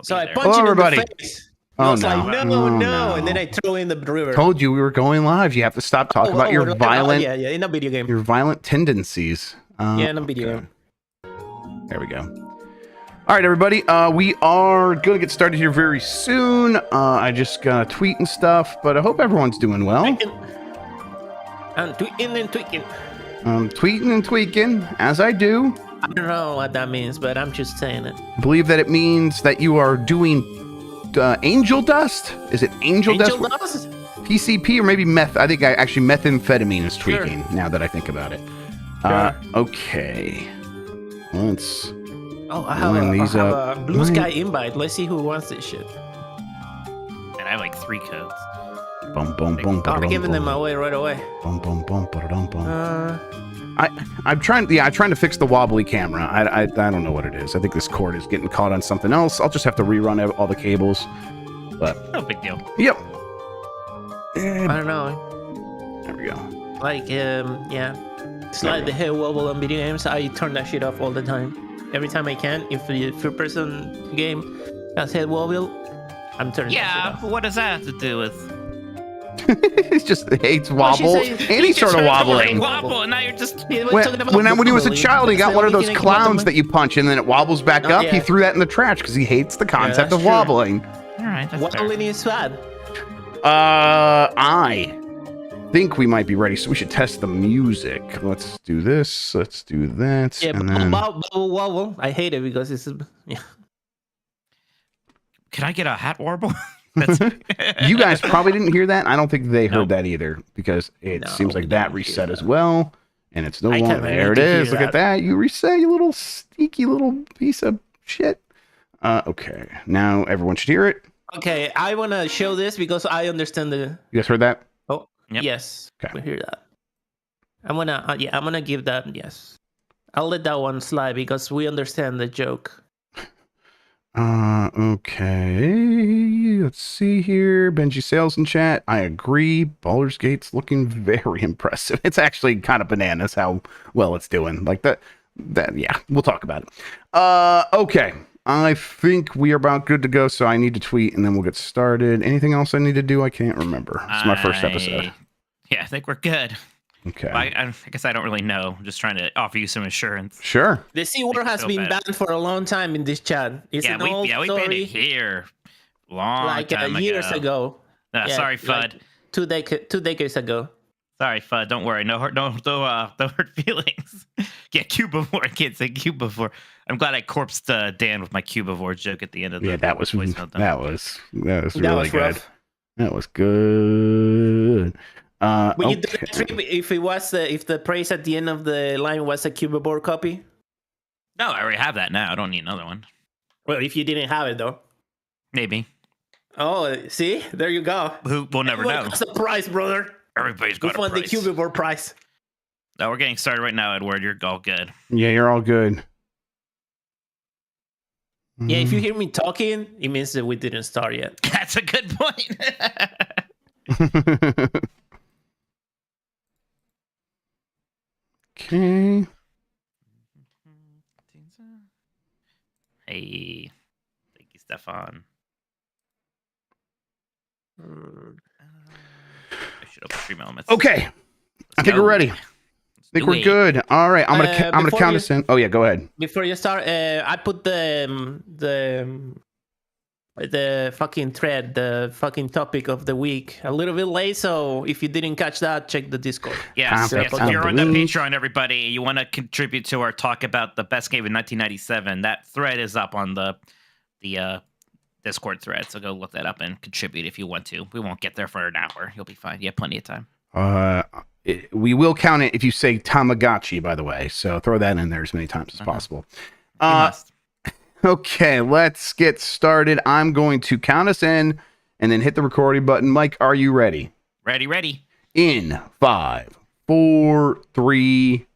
So I there. punched him in everybody. the face. I Oh, was like, no. no, Oh, no, no. and then I threw in the river. Told you we were going live. You have to stop talking about your violent, yeah, in a video game. your violent tendencies. Yeah, in a video game. There we go. All right, everybody. We are going to get started here very soon. I just got to tweet and stuff, but I hope everyone's doing well. I'm tweeting and tweaking. Tweeting and tweaking, as I do. I don't know what that means, but I'm just saying it. I believe that it means that you are doing angel dust. Is it angel dust? PCP or maybe meth. I think actually methamphetamine is tweaking now that I think about it. Okay. Let's. Oh, I have a blue sky invite. Let's see who wants this shit. And I have like 3 codes. Boom, boom, boom. I'm giving them away right away. Boom, boom, boom, boom. I'm trying to fix the wobbly camera. I don't know what it is. I think this cord is getting caught on something else. I'll just have to rerun all the cables. But No big deal. Yep. I don't know. There we go. Like, yeah. Slide the head wobble on video games. I turn that shit off all the time. Every time I can. If the third-person game has head wobble, I'm turning that shit off. Yeah, what does that have to do with? He just hates wobble. Any sort of wobbling. Wobble, and now you're just. When he was a child, he got one of those clowns that you punch and then it wobbles back up. He threw that in the trash because he hates the concept of wobbling. All right, that's wobbling is bad. I think we might be ready, so we should test the music. Let's do this. Let's do that. Yeah, and then... wobble. I hate it because it's Can I get a hat warble? You guys probably didn't hear that. I don't think they heard that either because it seems like that reset as well, and it's no longer. There it is. Look at that. You reset, you little sneaky little piece of shit. Okay, now everyone should hear it. Okay, I want to show this because I understand the. You guys heard that? Oh, yep. Yes. Okay. We hear that. I'm gonna give that yes. I'll let that one slide because we understand the joke. Okay. Let's see here. Benji Sales in chat. I agree. Baldur's Gate's looking very impressive. It's actually kind of bananas how well it's doing. Like that, yeah, we'll talk about it. Okay. I think we are about good to go, so I need to tweet and then we'll get started. Anything else I need to do? I can't remember. It's my first episode. Yeah, I think we're good. Okay. Well, I guess I don't really know. I'm just trying to offer you some assurance. Sure. The C word has been banned for a long time in this chat. It's an old we story. banned it here long like time years ago. Sorry, Fudd. Like 2 decades ago. Sorry, Fudd. Don't worry. No hurt. No hurt feelings. Yeah, cubivore. I can't say cubivore. I'm glad I corpsed Dan with my cubivore joke at the end of the. Yeah, that was really good. Rough. That was good. Will you do the trip if the praise at the end of the line was a cubivore copy? No, I already have that now. I don't need another one. Well, if you didn't have it though, maybe. Oh, see, there you go. We'll never know. That's the prize, brother. Everybody's got a prize. the cubivore prize. No, we're getting started right now, Edward. You're all good. Yeah, you're all good. Yeah, if you hear me talking, it means that we didn't start yet. That's a good point. Okay. Hey, thank you, Stefan. I should open Stream Elements. Okay, I think we're ready. I think we're good. All right, I'm gonna count us in. Oh yeah, go ahead. Before you start, I put the fucking thread, the fucking topic of the week a little bit late, so if you didn't catch that, check the Discord. Yes, if you're on the Patreon, everybody, you want to contribute to our talk about the best game in 1997, that thread is up on the Discord thread, so go look that up and contribute if you want to. We won't get there for an hour. You'll be fine. You have plenty of time. We will count it if you say Tamagotchi, by the way, so throw that in there as many times as possible. You must. Okay, let's get started. I'm going to count us in and then hit the recording button. Mike, are you ready? Ready. In 5, 4, 3.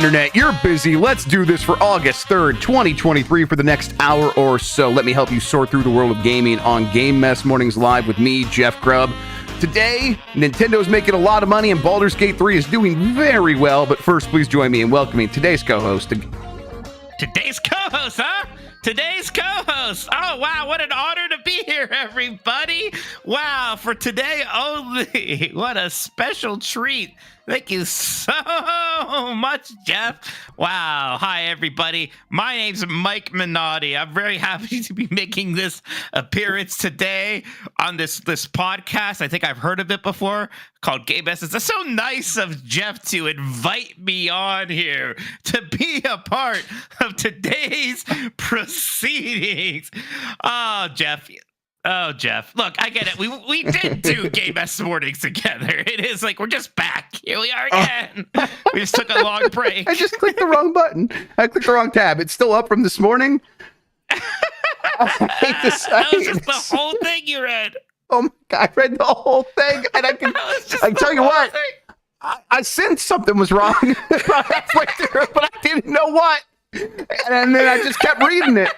internet, you're busy. Let's do this for August 3rd, 2023 for the next hour or so. Let me help you sort through the world of gaming on Game Mess Mornings Live with me, Jeff Grubb. Today, Nintendo's making a lot of money and Baldur's Gate 3 is doing very well. But first, please join me in welcoming today's co-host. Today's co-host, huh? Today's co-host. Oh, wow. What an honor to be here, everybody. Wow. For today only. What a special treat. Thank you so much, Jeff. Wow. Hi, everybody. My name's Mike Minotti. I'm very happy to be making this appearance today on this podcast. I think I've heard of it before, called Game Mess. It's so nice of Jeff to invite me on here to be a part of today's proceedings. Oh, Jeff. Look, I get it. We did do Game Mess Mornings together. It is like we're just back. Here we are again. We just took a long break. I just clicked the wrong button. I clicked the wrong tab. It's still up from this morning. I hate this. That was just the whole thing you read. Oh my God, I read the whole thing, and I can tell you what. I sensed something was wrong halfway through, but I didn't know what. And then I just kept reading it.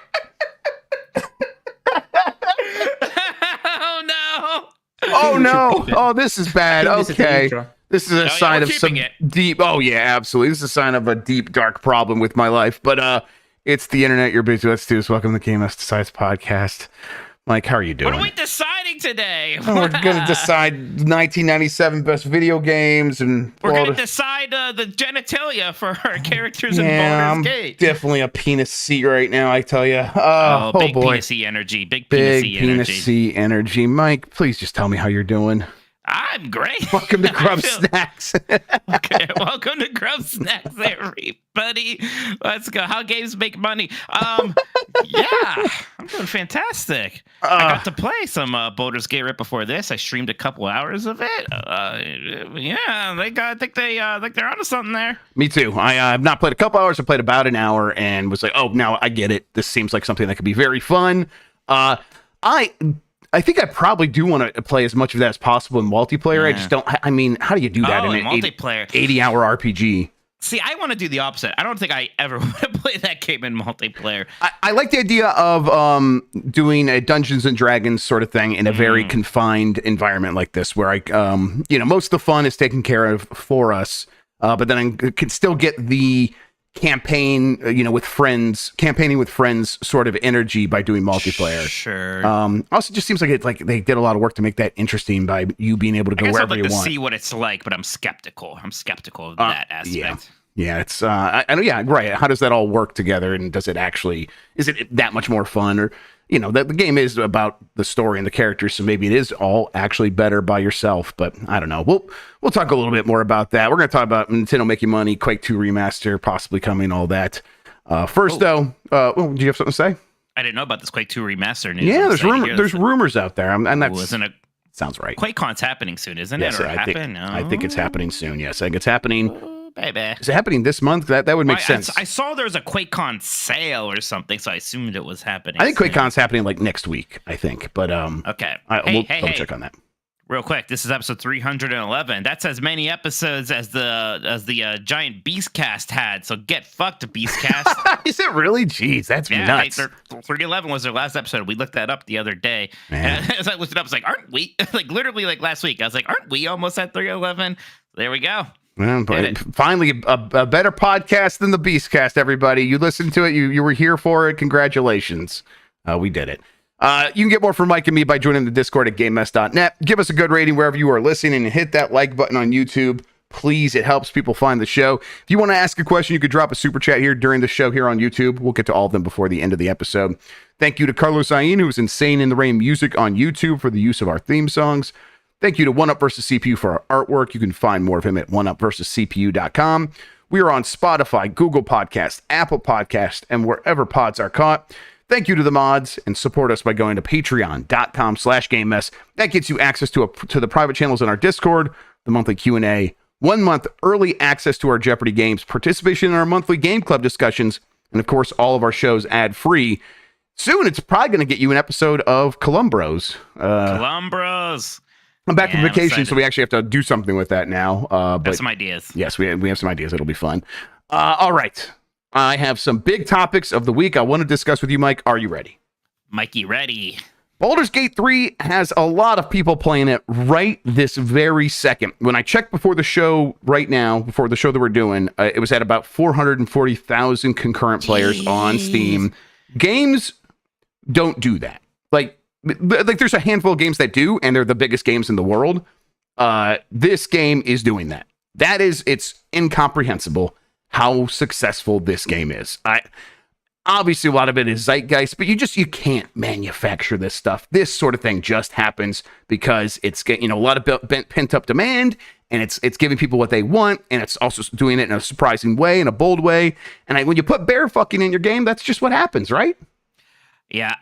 Oh no! Oh no! Oh, this is bad. Okay, this is a sign of some deep. Oh yeah, absolutely. This is a sign of a deep, dark problem with my life. But it's the internet. You're busy. Let's do this. Welcome to the Game Mess Decides podcast. Mike, how are you doing? What are we deciding today? Oh, we're going to decide 1997 best video games, and we're going to decide the genitalia for our characters in Baldur's Gate. Definitely a penis C right now, I tell you. Big boy. Penis C energy. Big penis C energy. Mike, please just tell me how you're doing. I'm great. Welcome to Grubb Snacks. Okay, welcome to Grubb Snacks, everybody. Let's go. How games make money. Yeah, I'm doing fantastic. I got to play some Baldur's Gate right before this. I streamed a couple hours of it. Yeah, I think they're onto something there. Me too. I have not played a couple hours. I played about an hour and was like, oh, now I get it. This seems like something that could be very fun. I think I probably do want to play as much of that as possible in multiplayer. Yeah. I just don't. I mean, how do you do that in an multiplayer 80-hour RPG? See, I want to do the opposite. I don't think I ever want to play that game in multiplayer. I like the idea of doing a Dungeons and Dragons sort of thing in a very confined environment like this, where most of the fun is taken care of for us, but then I can still get the campaigning with friends sort of energy by doing multiplayer. Sure. Also, just seems like they did a lot of work to make that interesting by you being able to go wherever you want. I'd like to see what it's like, but I'm skeptical. Of that aspect. Yeah, it's I know. Yeah, right. How does that all work together, and is it that much more fun? Or the game is about the story and the characters, so maybe it is all actually better by yourself. But I don't know. We'll talk a little bit more about that. We're going to talk about Nintendo making money, Quake 2 remaster possibly coming, all that. First, though, do you have something to say? I didn't know about this Quake 2 remaster news. Yeah, there's rumors out there, and that's isn't it? Sounds right. QuakeCon's happening soon, isn't it? Or I think it's happening soon. Yes, I think it's happening. Baby. Is it happening this month? That would make sense. I saw there was a QuakeCon sale or something, so I assumed it was happening. I think QuakeCon's happening like next week, I think. But okay. We'll check on that. Real quick, this is episode 311. That's as many episodes as the giant Beastcast had. So get fucked, Beastcast. Is it really? Jeez, that's nuts. 311 was their last episode. We looked that up the other day. Man. And as I looked it up, I was like, aren't we? Literally last week, I was like, aren't we almost at 311? There we go. Well, finally, a better podcast than the Beastcast, everybody. You listened to it. You were here for it. Congratulations. We did it. You can get more from Mike and me by joining the Discord at GameMess.net. Give us a good rating wherever you are listening and hit that like button on YouTube. Please, it helps people find the show. If you want to ask a question, you could drop a super chat here during the show here on YouTube. We'll get to all of them before the end of the episode. Thank you to Carlos Ayin, who's Insane in the Rain Music on YouTube for the use of our theme songs. Thank you to One Up vs. CPU for our artwork. You can find more of him at oneupversuscpu.com. We are on Spotify, Google Podcasts, Apple Podcasts, and wherever pods are caught. Thank you to the mods, and support us by going to patreon.com/GameMess. That gets you access to the private channels in our Discord, the monthly Q&A, 1 month early access to our Jeopardy games, participation in our monthly game club discussions, and of course, all of our shows ad-free. Soon, it's probably going to get you an episode of Columbros. Columbros. I'm back from vacation, so we actually have to do something with that now. But have some ideas. Yes, we have some ideas. It'll be fun. All right. I have some big topics of the week I want to discuss with you, Mike. Are you ready? Mikey, ready. Baldur's Gate 3 has a lot of people playing it right this very second. When I checked before the show right now, before the show that we're doing, it was at about 440,000 concurrent players on Steam. Games don't do that. Like there's a handful of games that do, and they're the biggest games in the world. This game is doing that. It's incomprehensible how successful this game is. Obviously a lot of it is zeitgeist, but you can't manufacture this stuff. This sort of thing just happens because it's getting, a lot of pent up demand, and it's giving people what they want, and it's also doing it in a surprising way, in a bold way. And when you put bear fucking in your game, that's just what happens, right? Yeah,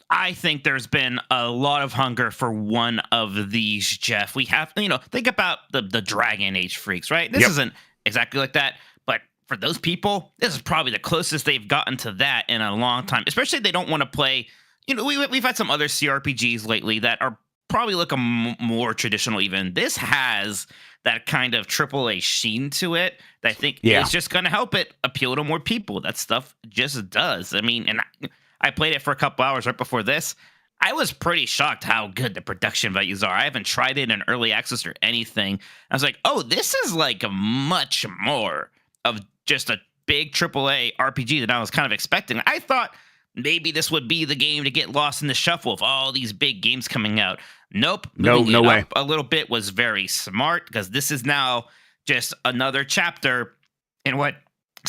I think there's been a lot of hunger for one of these, Jeff. We have, think about the Dragon Age freaks, right? This isn't exactly like that, but for those people, this is probably the closest they've gotten to that in a long time. Especially if they don't want to play, we've had some other CRPGs lately that are probably like more traditional even. This has that kind of AAA sheen to it that I think is just going to help it appeal to more people. That stuff just does. I mean, and I played it for a couple hours right before this. I was pretty shocked how good the production values are. I haven't tried it in early access or anything. I was like, oh, this is like much more of just a big AAA RPG than I was kind of expecting. I thought maybe this would be the game to get lost in the shuffle of all these big games coming out. Nope. No way. A little bit was very smart, because this is now just another chapter in what,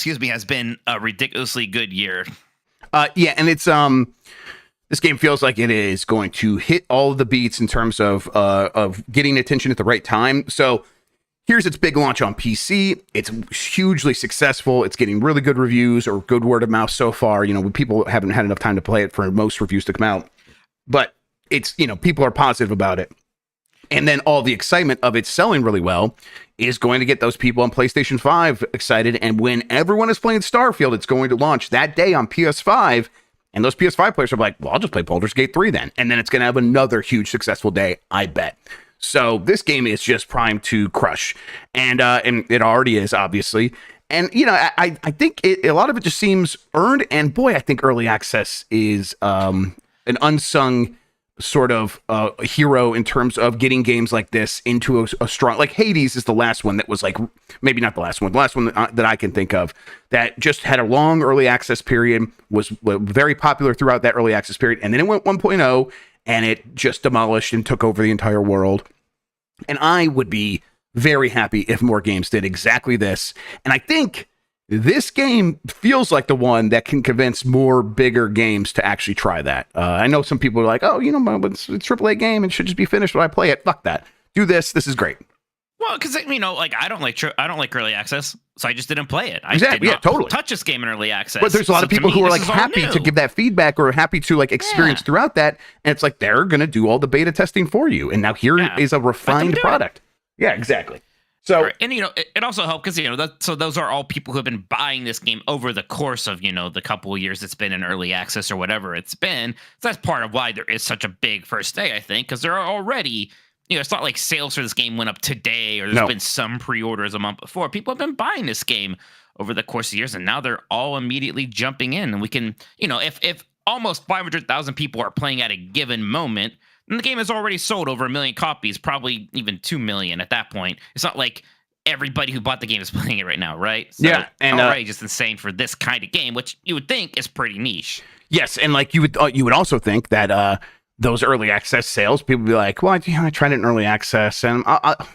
has been a ridiculously good year. And it's this game feels like it is going to hit all of the beats in terms of getting attention at the right time. So here's its big launch on PC. It's hugely successful. It's getting really good reviews or good word of mouth so far. People haven't had enough time to play it for most reviews to come out, but it's, people are positive about it. And then all the excitement of it selling really well is going to get those people on PlayStation 5 excited. And when everyone is playing Starfield, it's going to launch that day on PS5. And those PS5 players are like, well, I'll just play Baldur's Gate 3 then. And then it's going to have another huge successful day, I bet. So this game is just primed to crush. And it already is, obviously. And, I think a lot of it just seems earned. And boy, I think early access is an unsung sort of hero in terms of getting games like this into a strong, like Hades is the last one that was like, maybe not the last one that I can think of that just had a long early access period, was very popular throughout that early access period, and then it went 1.0 and it just demolished and took over the entire world. And I would be very happy if more games did exactly this. And I think this game feels like the one that can convince more bigger games to actually try that. I know some people are like, oh, it's a AAA game and should just be finished when I play it. Fuck that. Do this. This is great. Well, because I don't like early access, so I just didn't play it. Exactly. Yeah, totally. Touch this game in early access. But there's a lot of people who are like happy to give that feedback or happy to like experience throughout that, and it's like they're gonna do all the beta testing for you, and now here is a refined product. Yeah, exactly. So, and it also helped because so those are all people who have been buying this game over the course of the couple of years it's been in early access or whatever it's been. So that's part of why there is such a big first day, I think, because there are already it's not like sales for this game went up today or there's been some pre-orders a month before. People have been buying this game over the course of years, and now they're all immediately jumping in, and we can if almost 500,000 people are playing at a given moment, and the game has already sold over 1 million copies, probably even 2 million at that point. It's not like everybody who bought the game is playing it right now, right? So and already just insane for this kind of game, which you would think is pretty niche. Yes, and like you would also think that those early access sales, people would be like, well, I tried it in early access, and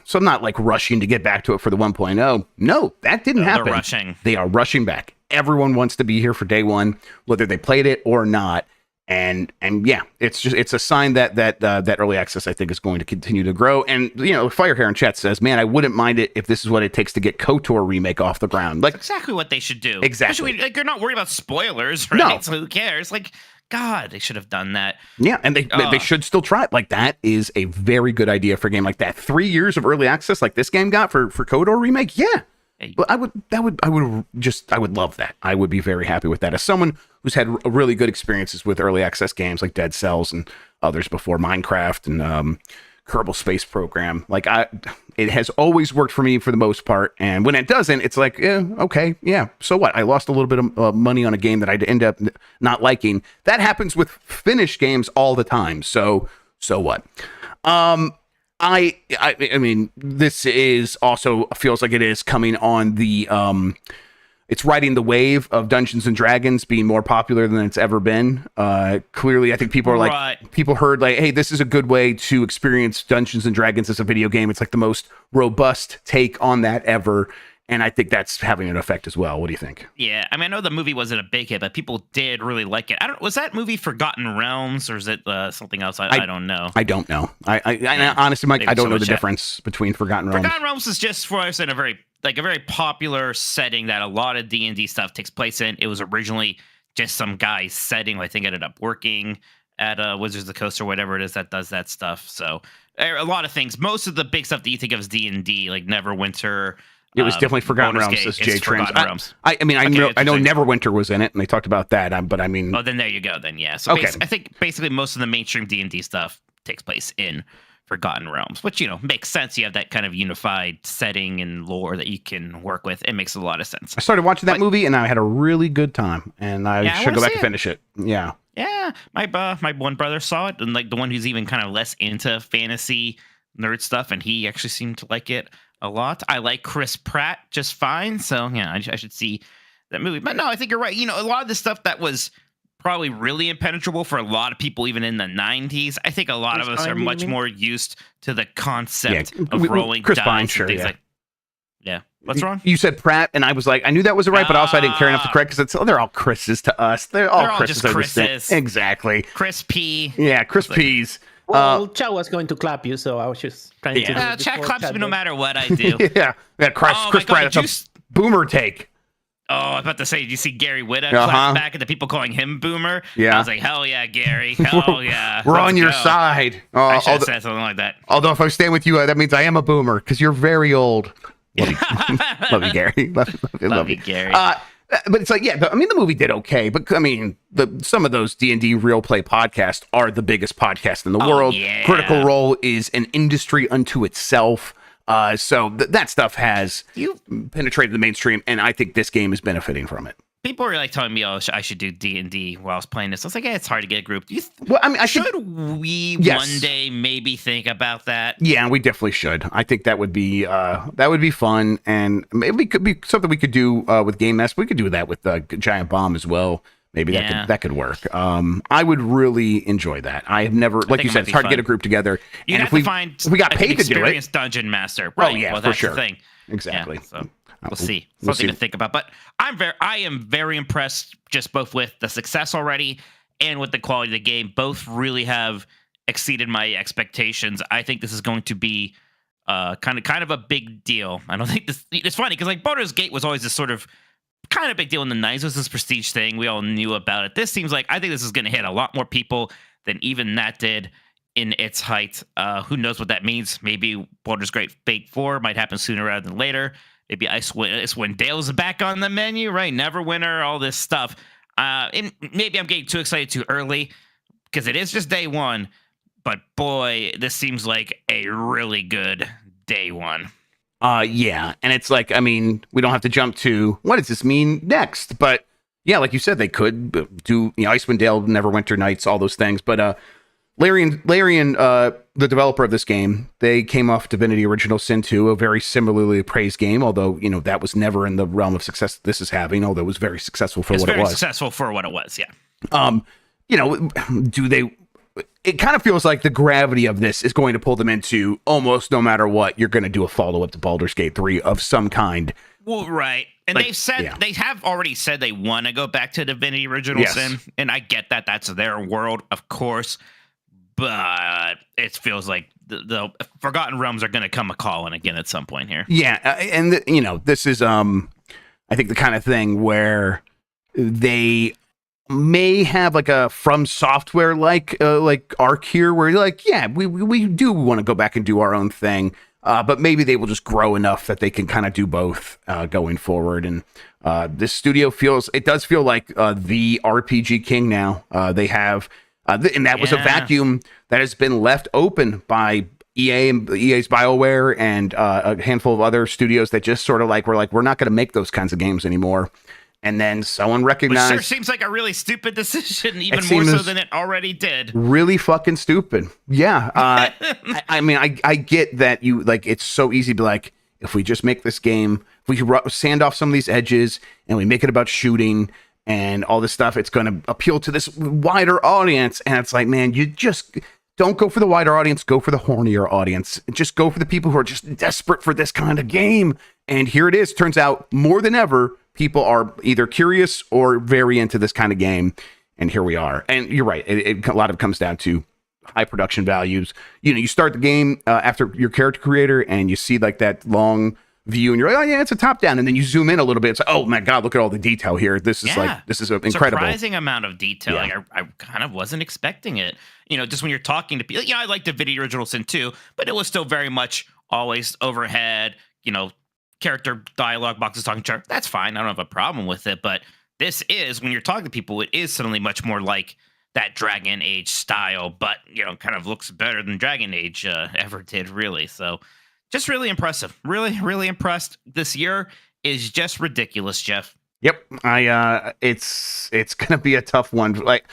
so I'm not like rushing to get back to it for the 1.0. No, that didn't happen. They're rushing. They are rushing back. Everyone wants to be here for day one, whether they played it or not. And yeah, it's a sign that early access, I think, is going to continue to grow. And Firehair in chat says, man, I wouldn't mind it if this is what it takes to get KOTOR remake off the ground. Like, that's exactly what they should do. Exactly. Especially, you're not worried about spoilers, right? No. So who cares? Like, God, they should have done that. Yeah, and they should still try it. Like, that is a very good idea for a game like that. 3 years of early access like this game got for KOTOR remake. Yeah. Well, I would love that. I would be very happy with that. As someone who's had really good experiences with early access games like Dead Cells and others before, Minecraft and Kerbal Space Program. Like it has always worked for me for the most part. And when it doesn't, it's like, okay, yeah. So what? I lost a little bit of money on a game that I'd end up not liking. That happens with finished games all the time. So what? I mean, this is also feels like it is coming on the it's riding the wave of Dungeons and Dragons being more popular than it's ever been. Clearly, I think people are like, people heard like, hey, this is a good way to experience Dungeons and Dragons as a video game. It's like the most robust take on that ever. And I think that's having an effect as well. What do you think? Yeah, I mean, I know the movie wasn't a big hit, but people did really like it. Was that movie Forgotten Realms, or is it something else? I don't know. I don't know. I honestly, Mike, I don't know the difference between Forgotten Realms. Forgotten Realms is just, for us, in a very popular setting that a lot of D&D stuff takes place in. It was originally just some guy's setting. I think ended up working at Wizards of the Coast or whatever it is that does that stuff. So a lot of things. Most of the big stuff that you think of as D&D, like Neverwinter. It was definitely Forgotten Realms, as Jay Trims. I mean, I know Neverwinter was in it, and they talked about that. But I mean, oh, then there you go. Then yeah. So I think basically most of the mainstream D&D stuff takes place in Forgotten Realms, which makes sense. You have that kind of unified setting and lore that you can work with. It makes a lot of sense. I started watching that movie, and I had a really good time, and I should go back and finish it. Yeah. Yeah, my one brother saw it, and like the one who's even kind of less into fantasy nerd stuff, and he actually seemed to like it a lot. I like Chris Pratt just fine, so yeah, I should see that movie. But no, I think you're right. A lot of the stuff that was probably really impenetrable for a lot of people, even in the 90s. I think a lot of us are much more used to the concept of rolling Chris dice Pine, and sure, things like. Yeah, what's wrong? You said Pratt, and I was like, I knew that was right, but also I didn't care enough to correct because they're all Chris's to us. They're all just Chris's. Exactly. Chris P. Yeah, Chris P's. Well, Chow was going to clap you, so I was just trying to. Yeah, Chad claps me no matter what I do. yeah, Chris Pratt. It's a boomer take. Oh, I was about to say, did you see Gary Whitta clap back at the people calling him boomer? Yeah. I was like, hell yeah, Gary. Hell yeah. We're on your side. I should have said something like that. Although if I stand with you, that means I am a boomer because you're very old. Love you, Gary. Love you, Gary. But it's like, I mean, the movie did okay, but I mean, some of those D&D real play podcasts are the biggest podcast in the world. Yeah. Critical Role is an industry unto itself. So that stuff has penetrated the mainstream, and I think this game is benefiting from it. People were like telling me, "Oh, I should do D&D while I was playing this." I was like, it's hard to get a group. Well, I mean, should we one day maybe think about that? Yeah, we definitely should. I think that would be fun, and maybe it could be something we could do with Game Mess. We could do that with Giant Bomb as well. Maybe that could work. I would really enjoy that. I have never, like you said, it's hard to get a group together. And if we got paid to do it, experienced dungeon master. Right. Oh yeah, well, for that's sure. The thing. Exactly. Yeah, so we'll see. Something to think about. But I am very impressed just both with the success already and with the quality of the game. Both really have exceeded my expectations. I think this is going to be kind of a big deal. I don't think this. It's funny because like Baldur's Gate was always this sort of kind of big deal in the 90s. It was this prestige thing. We all knew about it. This seems like I think this is going to hit a lot more people than even that did in its height. Who knows what that means? Maybe Baldur's Gate 4 might happen sooner rather than later. Maybe Icewind Dale's back on the menu, right? Neverwinter, all this stuff. And maybe I'm getting too excited too early because it is just day one. But boy, this seems like a really good day one. Yeah, and it's like, I mean, we don't have to jump to what does this mean next, but yeah, like you said, they could do Icewind Dale, Neverwinter Nights, all those things. But Larian, the developer of this game, they came off Divinity Original Sin 2, a very similarly praised game, although that was never in the realm of success that this is having. Although it was very successful for what it was. Very successful for what it was, yeah. Do they? It kind of feels like the gravity of this is going to pull them into almost no matter what, you're going to do a follow-up to Baldur's Gate 3 of some kind. Well, right. And like, they have already said they want to go back to Divinity Original Sin. And I get that. That's their world, of course. But it feels like the Forgotten Realms are going to come a-calling again at some point here. Yeah. And, this is, I think, the kind of thing where they may have like a From Software like arc here where you're like, yeah, we do want to go back and do our own thing, but maybe they will just grow enough that they can kind of do both going forward. And this studio does feel like the RPG king now. They have and that was a vacuum that has been left open by EA's BioWare and a handful of other studios that just sort of like we're not going to make those kinds of games anymore. And then someone recognized. Which sure seems like a really stupid decision, even more so than it already did. Really fucking stupid. Yeah. I mean, I get that you like. It's so easy to be like, if we just make this game, if we sand off some of these edges and we make it about shooting and all this stuff, it's going to appeal to this wider audience. And it's like, man, you just don't go for the wider audience. Go for the hornier audience. Just go for the people who are just desperate for this kind of game. And here it is. Turns out more than ever, people are either curious or very into this kind of game. And here we are. And you're right. A lot of it comes down to high production values. You know, you start the game after your character creator and you see like that long view and you're like, oh yeah, it's a top down. And then you zoom in a little bit. It's like, oh my God, look at all the detail here. This is incredible. Surprising amount of detail. Yeah. Like I kind of wasn't expecting it. You know, just when you're talking to people, I liked the video original sin too, but it was still very much always overhead, character dialogue boxes talking to each other. That's fine. I don't have a problem with it. But this is, when you're talking to people, it is suddenly much more like that Dragon Age style, but, kind of looks better than Dragon Age ever did, really. So just really impressive. Really, really impressed. This year is just ridiculous, Jeff. Yep. It's going to be a tough one. Like,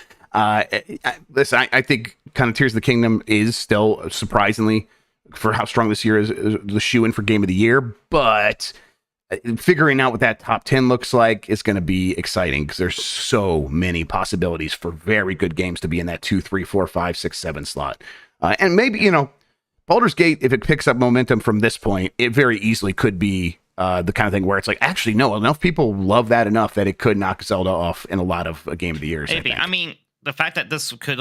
listen, I think kind of Tears of the Kingdom is still surprisingly, for how strong this year is the shoe-in for Game of the Year, but figuring out what that top 10 looks like is going to be exciting because there's so many possibilities for very good games to be in that 2, 3, 4, 5, 6, 7 slot. And maybe, Baldur's Gate, if it picks up momentum from this point, it very easily could be the kind of thing where it's like, actually, no, enough people love that enough that it could knock Zelda off in a lot of Game of the Years. Maybe. I mean, the fact that this could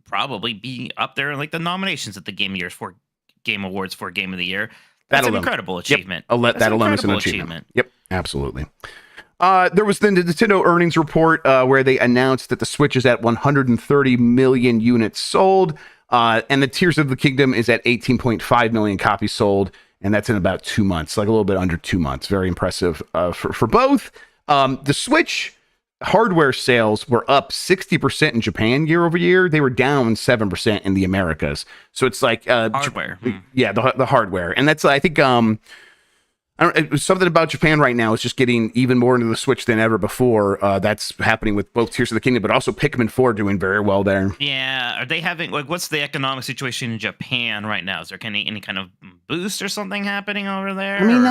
probably be up there in the nominations at the Game of Years for Game Awards for Game of the Year. That's an incredible achievement. Yep. That alone is an achievement. Yep, absolutely. There was the Nintendo earnings report where they announced that the Switch is at 130 million units sold, and the Tears of the Kingdom is at 18.5 million copies sold, and that's in about 2 months, like a little bit under 2 months. Very impressive for both. The Switch hardware sales were up 60% in Japan year over year. They were down 7% in the Americas. So it's like hardware. Yeah, the hardware. And that's, I think, something about Japan right now is just getting even more into the Switch than ever before. That's happening with both Tears of the Kingdom, but also Pikmin 4 doing very well there. Yeah. Are they having, what's the economic situation in Japan right now? Is there any kind of boost or something happening over there? I mean,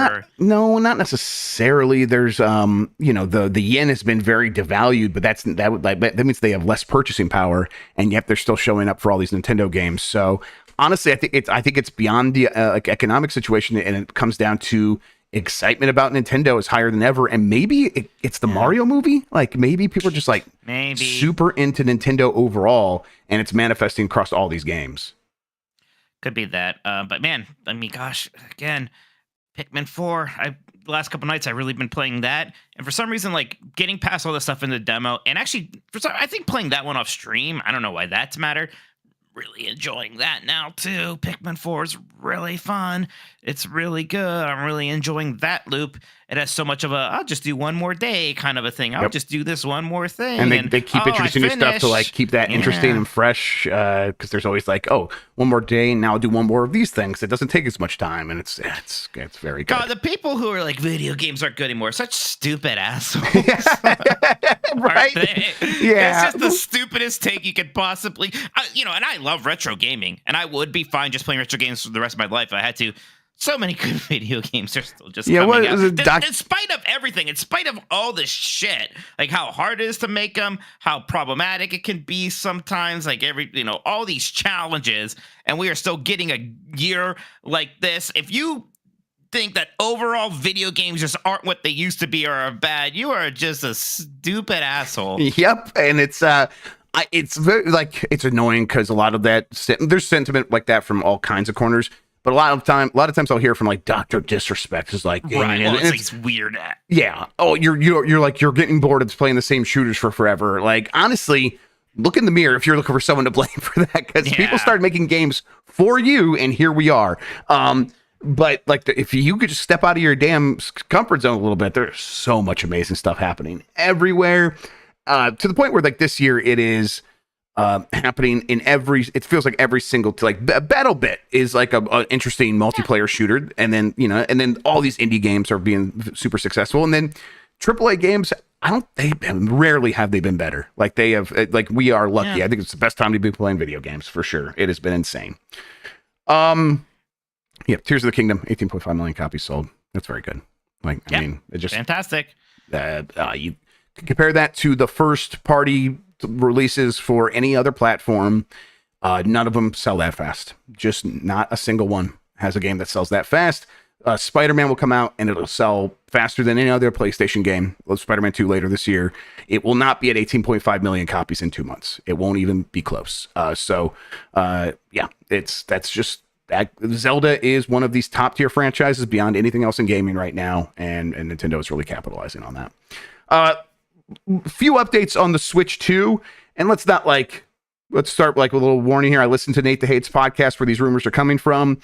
not necessarily. There's, the yen has been very devalued, but that means they have less purchasing power, and yet they're still showing up for all these Nintendo games. So honestly, I think it's beyond the economic situation, and it comes down to excitement about Nintendo is higher than ever, and maybe it's the Mario movie. Like maybe people are just super into Nintendo overall, and it's manifesting across all these games. Could be that, but man, I mean, gosh, again, Pikmin 4. The last couple nights I've really been playing that, and for some reason, getting past all the stuff in the demo, and actually, I think playing that one off stream. I don't know why that's mattered. Really enjoying that now too. Pikmin 4 is really fun. It's really good. I'm really enjoying that loop. It has so much of I'll just do one more day kind of a thing. I'll just do this one more thing. And they keep introducing new stuff to keep that interesting and fresh. Because there's always one more day, and now I'll do one more of these things. It doesn't take as much time, and it's very good. God, the people who are video games aren't good anymore, such stupid assholes. Right? Yeah. It's just the stupidest take you could possibly. And I love retro gaming, and I would be fine just playing retro games for the rest of my life if I had to. So many good video games are still just coming out. In spite of everything, in spite of all this shit, how hard it is to make them, how problematic it can be sometimes, all these challenges, and we are still getting a year like this. If you think that overall video games just aren't what they used to be or are bad, you are just a stupid asshole. Yep, and it's very it's annoying because a lot of that there's sentiment like that from all kinds of corners. But a lot of times I'll hear from Dr. Disrespect is right. Well, it's weird. Yeah. Oh, you're getting bored of playing the same shooters for forever. Honestly, look in the mirror if you're looking for someone to blame for that, because people started making games for you, and here we are. But if you could just step out of your damn comfort zone a little bit, there's so much amazing stuff happening everywhere. To the point where this year it is. happening in it feels like every single, like BattleBit is like a interesting multiplayer shooter. And then all these indie games are being super successful. And then AAA games, rarely have they been better. Like they have, like we are lucky. Yeah. I think it's the best time to be playing video games for sure. It has been insane. Tears of the Kingdom, 18.5 million copies sold. That's very good. I mean, it just fantastic. You compare that to the first party releases for any other platform. None of them sell that fast. Just not a single one has a game that sells that fast. Spider-Man will come out and it'll sell faster than any other PlayStation game. Spider-Man 2 later this year. It will not be at 18.5 million copies in 2 months. It won't even be close. That's just that. Zelda is one of these top tier franchises beyond anything else in gaming right now, and Nintendo is really capitalizing on that. Few updates on the Switch 2, and let's start like a little warning here. I listened to Nate the Hate's podcast where these rumors are coming from.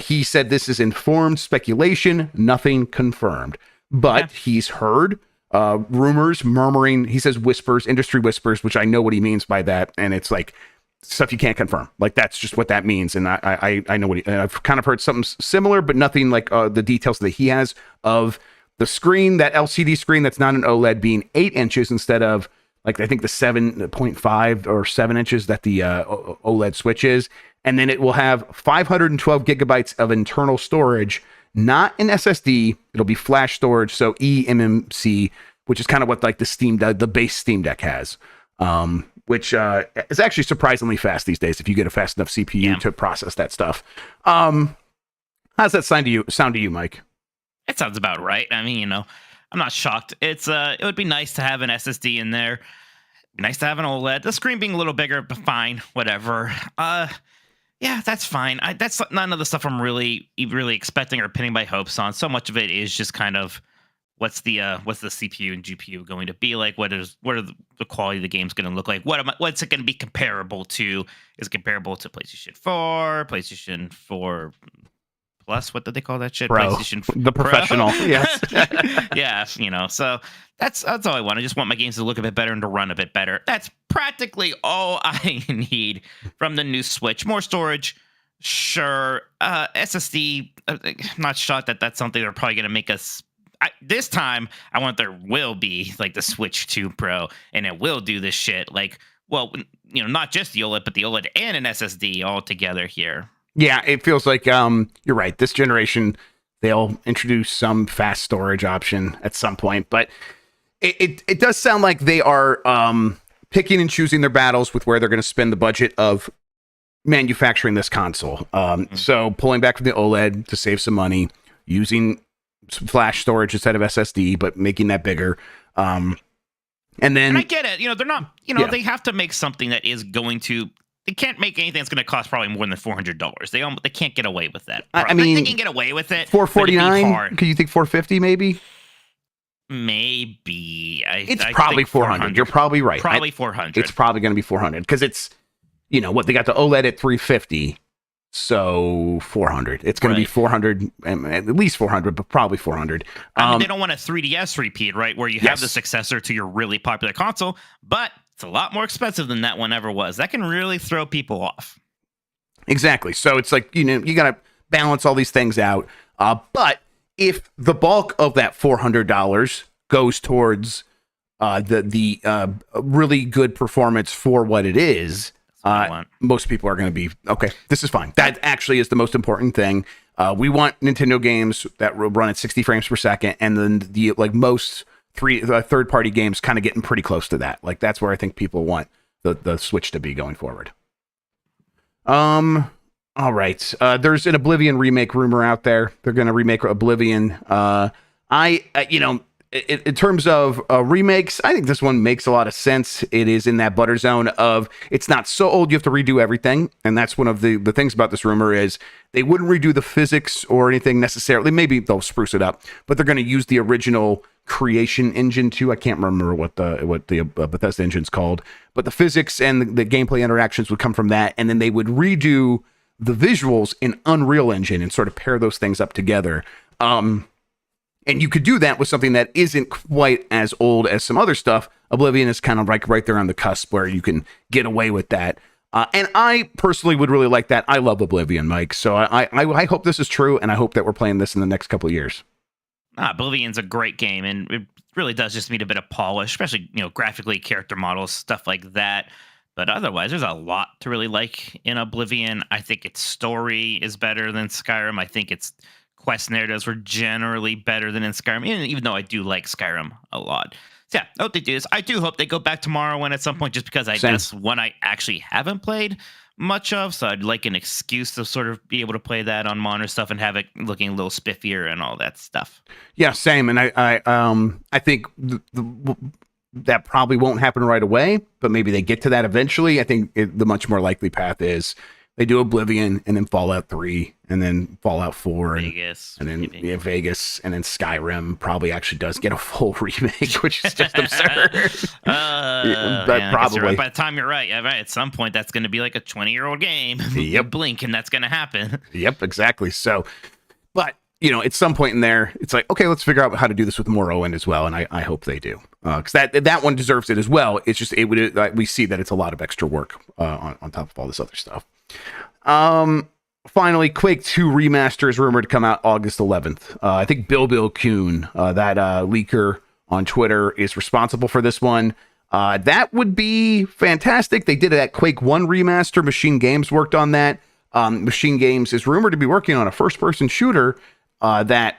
He said this is informed speculation, nothing confirmed, but he's heard rumors, murmuring. He says whispers, industry whispers, which I know what he means by that, and it's like stuff you can't confirm. Like that's just what that means, and I know what I've kind of heard something similar, but nothing like the details that he has of the screen, that LCD screen that's not an OLED, being 8 inches instead of like I think the 7.5 or 7 inches that the OLED Switch is. And then it will have 512 gigabytes of internal storage, not an SSD. It'll be flash storage, so eMMC, which is kind of what like the base Steam Deck has, which is actually surprisingly fast these days if you get a fast enough CPU to process that stuff. How's that sound to you, Mike? It sounds about right. I mean, I'm not shocked. It would be nice to have an SSD in there. Nice to have an OLED. The screen being a little bigger, but fine, whatever. Yeah, that's fine. That's none of the stuff I'm really expecting or pinning my hopes on. So much of it is just kind of what's the CPU and GPU going to be like? What are the quality of the game's going to look like? What's it going to be comparable to? Is it comparable to PlayStation 4, PlayStation 4 Plus? What did they call that shit? Pro. PlayStation the professional. Yes. Yeah, so that's all I want. I just want my games to look a bit better and to run a bit better. That's practically all I need from the new Switch. More storage, sure. SSD, I'm not shocked that that's something they're probably going to make us. This time, I want there will be like the Switch 2 Pro, and it will do this shit. Like, well, not just the OLED, but the OLED and an SSD all together here. Yeah, it feels like you're right. This generation, they'll introduce some fast storage option at some point, but it does sound like they are picking and choosing their battles with where they're going to spend the budget of manufacturing this console. So pulling back from the OLED to save some money, using some flash storage instead of SSD, but making that bigger. And then I get it. They're not. They have to make something that is going to. They can't make anything that's going to cost probably more than $400. They can't get away with that. I mean, they can get away with it. $449. Could you think $450 maybe? Maybe. It's probably $400. You're probably right. Probably $400. It's probably going to be $400 because it's what they got the OLED at $350. So $400. It's going to be $400, at least $400, but probably $400. I mean, they don't want a 3DS repeat, right? Where you have the successor to your really popular console, but it's a lot more expensive than that one ever was. That can really throw people off. Exactly. So it's like, you got to balance all these things out. But if the bulk of that $400 goes towards the really good performance for what it is, most people are going to be, okay, this is fine. That actually is the most important thing. We want Nintendo games that will run at 60 frames per second, and then most third-party games kind of getting pretty close to that. Like that's where I think people want the Switch to be going forward. All right. There's an Oblivion remake rumor out there. They're going to remake Oblivion. In terms of remakes, I think this one makes a lot of sense. It is in that butter zone of it's not so old you have to redo everything. And that's one of the things about this rumor is they wouldn't redo the physics or anything necessarily. Maybe they'll spruce it up, but they're going to use the original creation engine too. I can't remember what the Bethesda engine's called, but the physics and the gameplay interactions would come from that. And then they would redo the visuals in Unreal Engine and sort of pair those things up together. And you could do that with something that isn't quite as old as some other stuff. Oblivion is kind of like right there on the cusp where you can get away with that. And I personally would really like that. I love Oblivion, Mike. So I hope this is true, and I hope that we're playing this in the next couple of years. Oblivion's a great game, and it really does just need a bit of polish, especially, graphically, character models, stuff like that. But otherwise, there's a lot to really like in Oblivion. I think its story is better than Skyrim. I think its quest narratives were generally better than in Skyrim, even though I do like Skyrim a lot. So yeah, I hope they do this. I do hope they go back to Morrowind at some point, just because that's one I actually haven't played much of. So I'd like an excuse to sort of be able to play that on monitor stuff and have it looking a little spiffier and all that stuff. Yeah, same. And I think that probably won't happen right away, but maybe they get to that eventually. I think the much more likely path is they do Oblivion and then Fallout 3 and then Fallout 4 Vegas, and then Vegas, and then Skyrim probably actually does get a full remake, which is just absurd. But probably right. By the time you're right, at some point that's going to be like a 20-year-old game. You blink and that's going to happen. Yep, exactly. So, but at some point in there, it's like, okay, let's figure out how to do this with Morrowind as well, and I hope they do, because that one deserves it as well. It's just we see that it's a lot of extra work on top of all this other stuff. Finally, Quake 2 Remaster is rumored to come out August 11th. I think Bill Kuhn, that leaker on Twitter, is responsible for this one. That would be fantastic. They did it at Quake 1 Remaster. Machine Games worked on that. Machine Games is rumored to be working on a first-person shooter that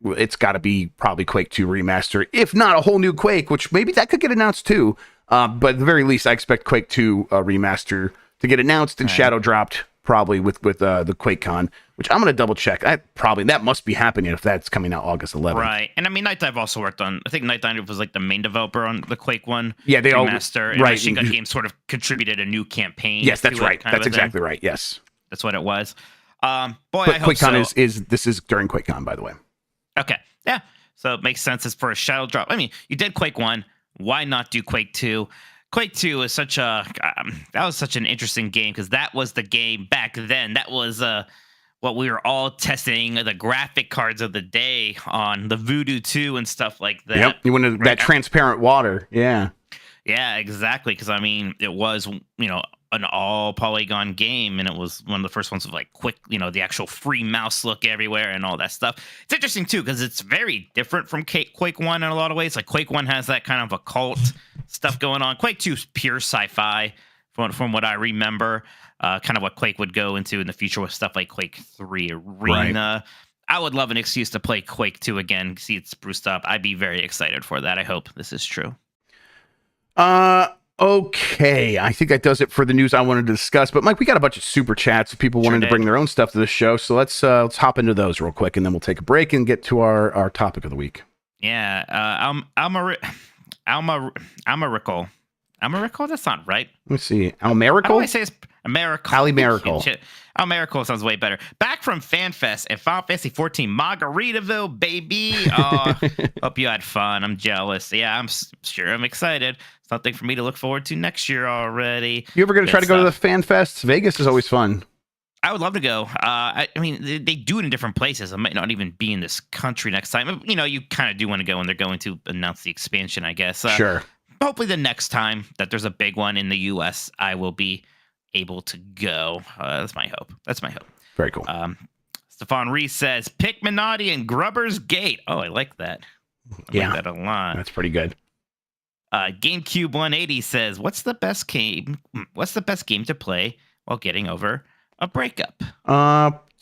it's got to be probably Quake 2 Remaster, if not a whole new Quake, which maybe that could get announced too. But at the very least, I expect Quake 2 Remaster to get announced and shadow dropped probably with the QuakeCon, which I'm going to double check. That must be happening if that's coming out August 11th. Right. And I mean, Night Dive also worked on, I think Night Dive was like the main developer on the Quake one. Yeah, they all Remaster. And right. Machine Gun Games sort of contributed a new campaign. Yes, that's right. That's exactly right. Yes. That's what it was. Boy, but I hope QuakeCon so. This is during QuakeCon, by the way. Okay. Yeah. So it makes sense as for a shadow drop. I mean, you did Quake 1. Why not do Quake 2? Quake 2 is such an interesting game, because that was the game back then. That was what we were all testing the graphic cards of the day on, the Voodoo 2 and stuff like that. Yep. You wanted that transparent water. Yeah. Yeah, exactly. Because I mean, it was an all polygon game, and it was one of the first ones with like quick, the actual free mouse look everywhere and all that stuff. It's interesting too, because it's very different from Quake 1 in a lot of ways. Like Quake 1 has that kind of occult stuff going on. Quake 2 is pure sci-fi from what I remember, kind of what Quake would go into in the future with stuff like Quake 3 Arena. Right. I would love an excuse to play Quake 2 again, see it spruced up. I'd be very excited for that. I hope this is true. Okay, I think that does it for the news I wanted to discuss. But Mike, we got a bunch of super chats of people wanting to bring their own stuff to the show. So let's hop into those real quick, and then we'll take a break and get to our topic of the week. Yeah, Almerical. That's not right. Let's see, Almerical. How do I say it's Americal? Almerical. Almerical sounds way better. Back from FanFest and Final Fantasy 14 Margaritaville, baby. Hope you had fun. I'm jealous. Yeah, I'm sure I'm excited. Something for me to look forward to next year already. You ever going to try to go to the FanFest? Vegas is always fun. I would love to go. I mean, they do it in different places. I might not even be in this country next time. You kind of do want to go, and they're going to announce the expansion, I guess. Sure. Hopefully the next time that there's a big one in the U.S., I will be able to go. That's my hope. Very cool. Stefan Reese says, pick Minotti and Grubber's Gate. Oh, I like that. I like that a lot. That's pretty good. GameCube 180 says, what's the best game to play while getting over a breakup?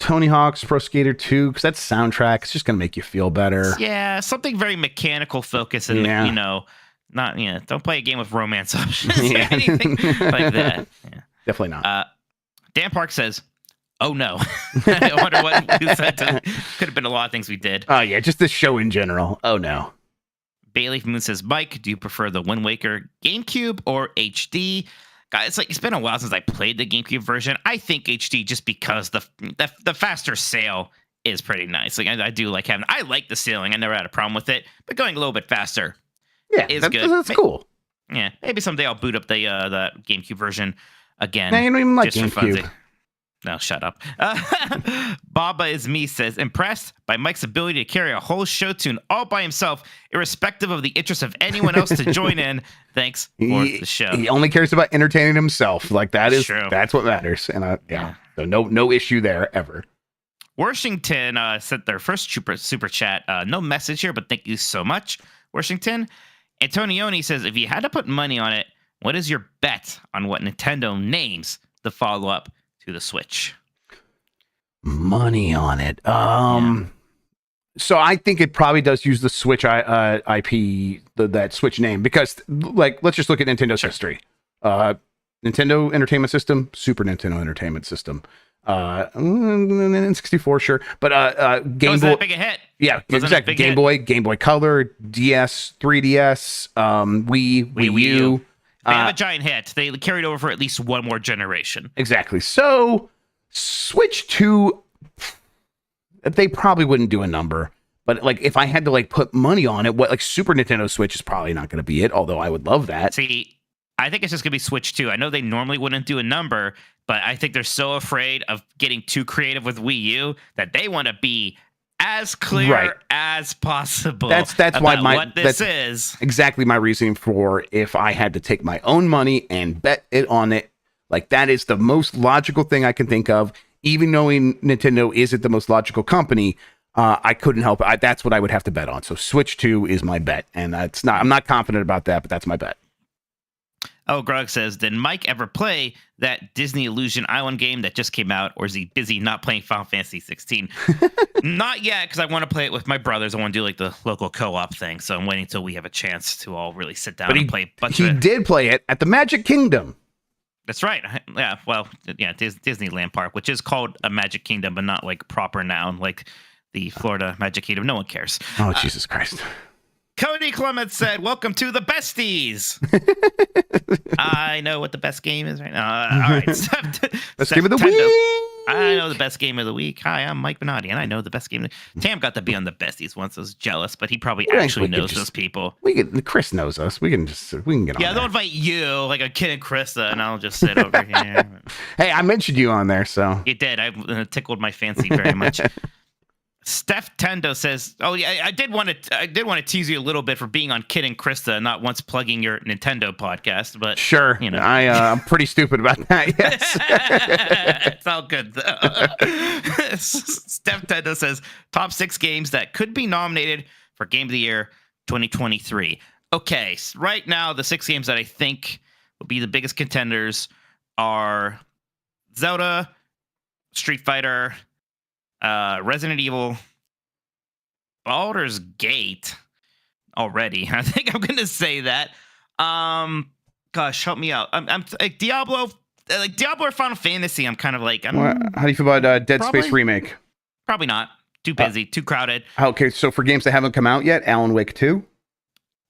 Tony Hawk's Pro Skater 2, because that soundtrack is just going to make you feel better. Yeah, something very mechanical focused and, don't play a game with romance options or anything like that. Yeah. Definitely not. Dan Park says, oh no. I wonder what you said. Could have been a lot of things we did. Oh yeah, just the show in general. Oh no. Bailey Moon says, Mike, do you prefer the Wind Waker GameCube or HD? Guys, it's been a while since I played the GameCube version. I think HD just because the faster sail is pretty nice. I do like having. I like the sailing. I never had a problem with it, but going a little bit faster, is good. That's cool. Yeah, maybe someday I'll boot up the GameCube version again. No, you don't even like GameCube. No, shut up. Baba is me says, impressed by Mike's ability to carry a whole show tune all by himself, irrespective of the interest of anyone else to join in. Thanks for the show. He only cares about entertaining himself. Like that's what matters. And Yeah. so no issue there ever. Washington sent their first super chat. No message here, but thank you so much, Washington. Antonioni says, if you had to put money on it, what is your bet on what Nintendo names the follow-up to the Switch? Money on it. So I think it probably does use the Switch IP, that Switch name, because like, let's just look at Nintendo's history. Nintendo Entertainment System, Super Nintendo Entertainment System, N64, sure, but Game Boy. Big a hit. Yeah, exactly. Game Boy, Game Boy Color, DS, 3DS, Wii U. They have a giant hit. They carried over for at least one more generation. Exactly. So Switch 2, they probably wouldn't do a number. But like, if I had to like put money on it, what like Super Nintendo Switch is probably not going to be it. Although I would love that. See, I think it's just going to be Switch 2. I know they normally wouldn't do a number, but I think they're so afraid of getting too creative with Wii U that they want to be as clear as possible. That's why what this is. Exactly my reasoning for if I had to take my own money and bet it on it. Like, that is the most logical thing I can think of. Even knowing Nintendo isn't the most logical company, I couldn't help it. That's what I would have to bet on. So Switch 2 is my bet, and I'm not confident about that, but that's my bet. Oh, Grug says, did Mike ever play that Disney Illusion Island game that just came out, or is he busy not playing Final Fantasy 16? Not yet, because I want to play it with my brothers. I want to do like the local co-op thing, so I'm waiting until we have a chance to all really sit down and play. He did play it at the Magic Kingdom. That's right. Yeah, well, yeah, Disneyland Park, which is called a Magic Kingdom, but not like proper noun, like the Florida Magic Kingdom. No one cares. Oh, Jesus Christ. Cody Clement said, welcome to the besties. I know what the best game is right now. All right. Best game of the week. I know the best game of the week. Hi, I'm Mike Minotti, and I know the best game. Tam got to be on the besties once. I was jealous, but he probably actually knows those people. Chris knows us. We can get on. Yeah, they'll invite you, like a kid and Krista, and I'll just sit over here. Hey, I mentioned you on there, so you did. I tickled my fancy very much. Steph Tendo says, "Oh yeah, I did want to tease you a little bit for being on Kid and Krista, not once plugging your Nintendo podcast, but sure, you know, I'm pretty stupid about that. Yes, it's all good. Steph Tendo says, top 6 games that could be nominated for Game of the Year 2023. Okay, so right now the 6 games that I think will be the biggest contenders are Zelda, Street Fighter, Resident Evil, Baldur's Gate already. I think I'm gonna say that. Gosh, help me out. I'm like Diablo or Final Fantasy. I'm kind of like. How do you feel about Dead Space remake? Probably not. Too busy. Too crowded. Okay, so for games that haven't come out yet, Alan Wake 2.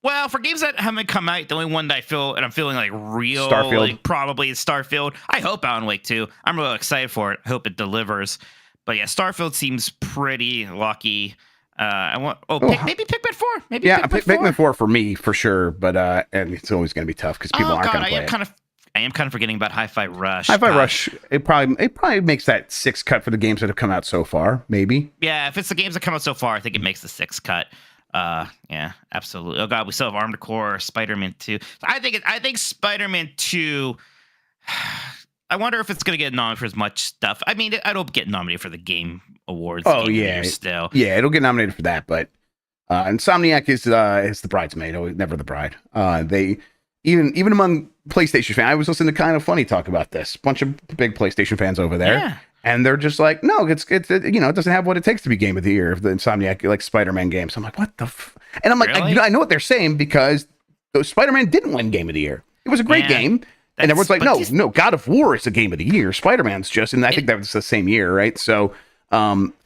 Well, for games that haven't come out, the only one that I'm feeling like real, Starfield. like, probably is Starfield. I hope Alan Wake 2. I'm really excited for it. I hope it delivers. But yeah, Starfield seems pretty lucky. Maybe Pikmin 4. Maybe Pikmin 4 for me for sure. But and it's always going to be tough because people aren't going to play it. I am kind of forgetting about Hi-Fi Rush. Hi-Fi Rush. It probably makes that 6 cut for the games that have come out so far. Maybe. Yeah, if it's the games that come out so far, I think it makes the 6 cut. Yeah, absolutely. Oh god, we still have Armored Core, Spider-Man 2. I think Spider-Man 2. I wonder if it's going to get nominated for as much stuff. I mean, it'll get nominated for the Game Awards. Oh, yeah. Still. Yeah, it'll get nominated for that. But Insomniac is the bridesmaid, never the bride. They even among PlayStation fans, I was listening to Kind of Funny talk about this. Bunch of big PlayStation fans over there. Yeah. And they're just like, no, it doesn't have what it takes to be Game of the Year of the Insomniac like Spider-Man games. I'm like, what the? And I'm like, really? I know what they're saying because Spider-Man didn't win Game of the Year. It was a great game. And everyone's like, no, God of War is a Game of the Year. Spider-Man's just, and I think that was the same year, right? So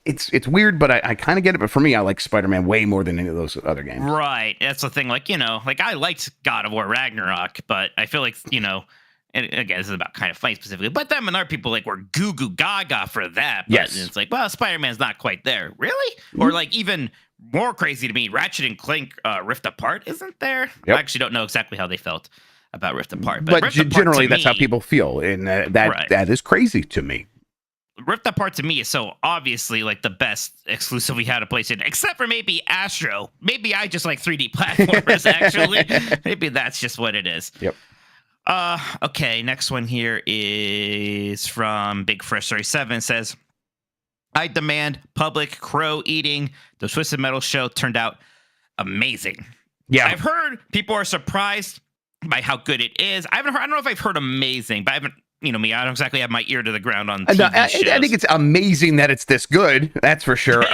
it's weird, but I kind of get it. But for me, I like Spider-Man way more than any of those other games. Right. That's the thing. Like, I liked God of War Ragnarok, but I feel like, and again, this is about Kind of Funny specifically, but then other people like were goo goo gaga for that. But yes. It's like, well, Spider-Man's not quite there. Really? Mm-hmm. Or like even more crazy to me, Ratchet and Clank Rift Apart isn't there? Yep. I actually don't know exactly how they felt about Rift Apart. But Rift Apart generally, to that's me, how people feel. And that is crazy to me. Rift Apart to me is so obviously like the best exclusive we had to PlayStation, except for maybe Astro. Maybe I just like 3D platformers, actually. Maybe that's just what it is. Yep. Okay, next one here is from Big Fresh 37. Says, I demand public crow eating. The Twisted Metal show turned out amazing. Yeah. I've heard people are surprised by how good it is. I don't know if I've heard amazing, but I haven't, you know me, I don't exactly have my ear to the ground on TV shows. I think it's amazing that it's this good. That's for sure.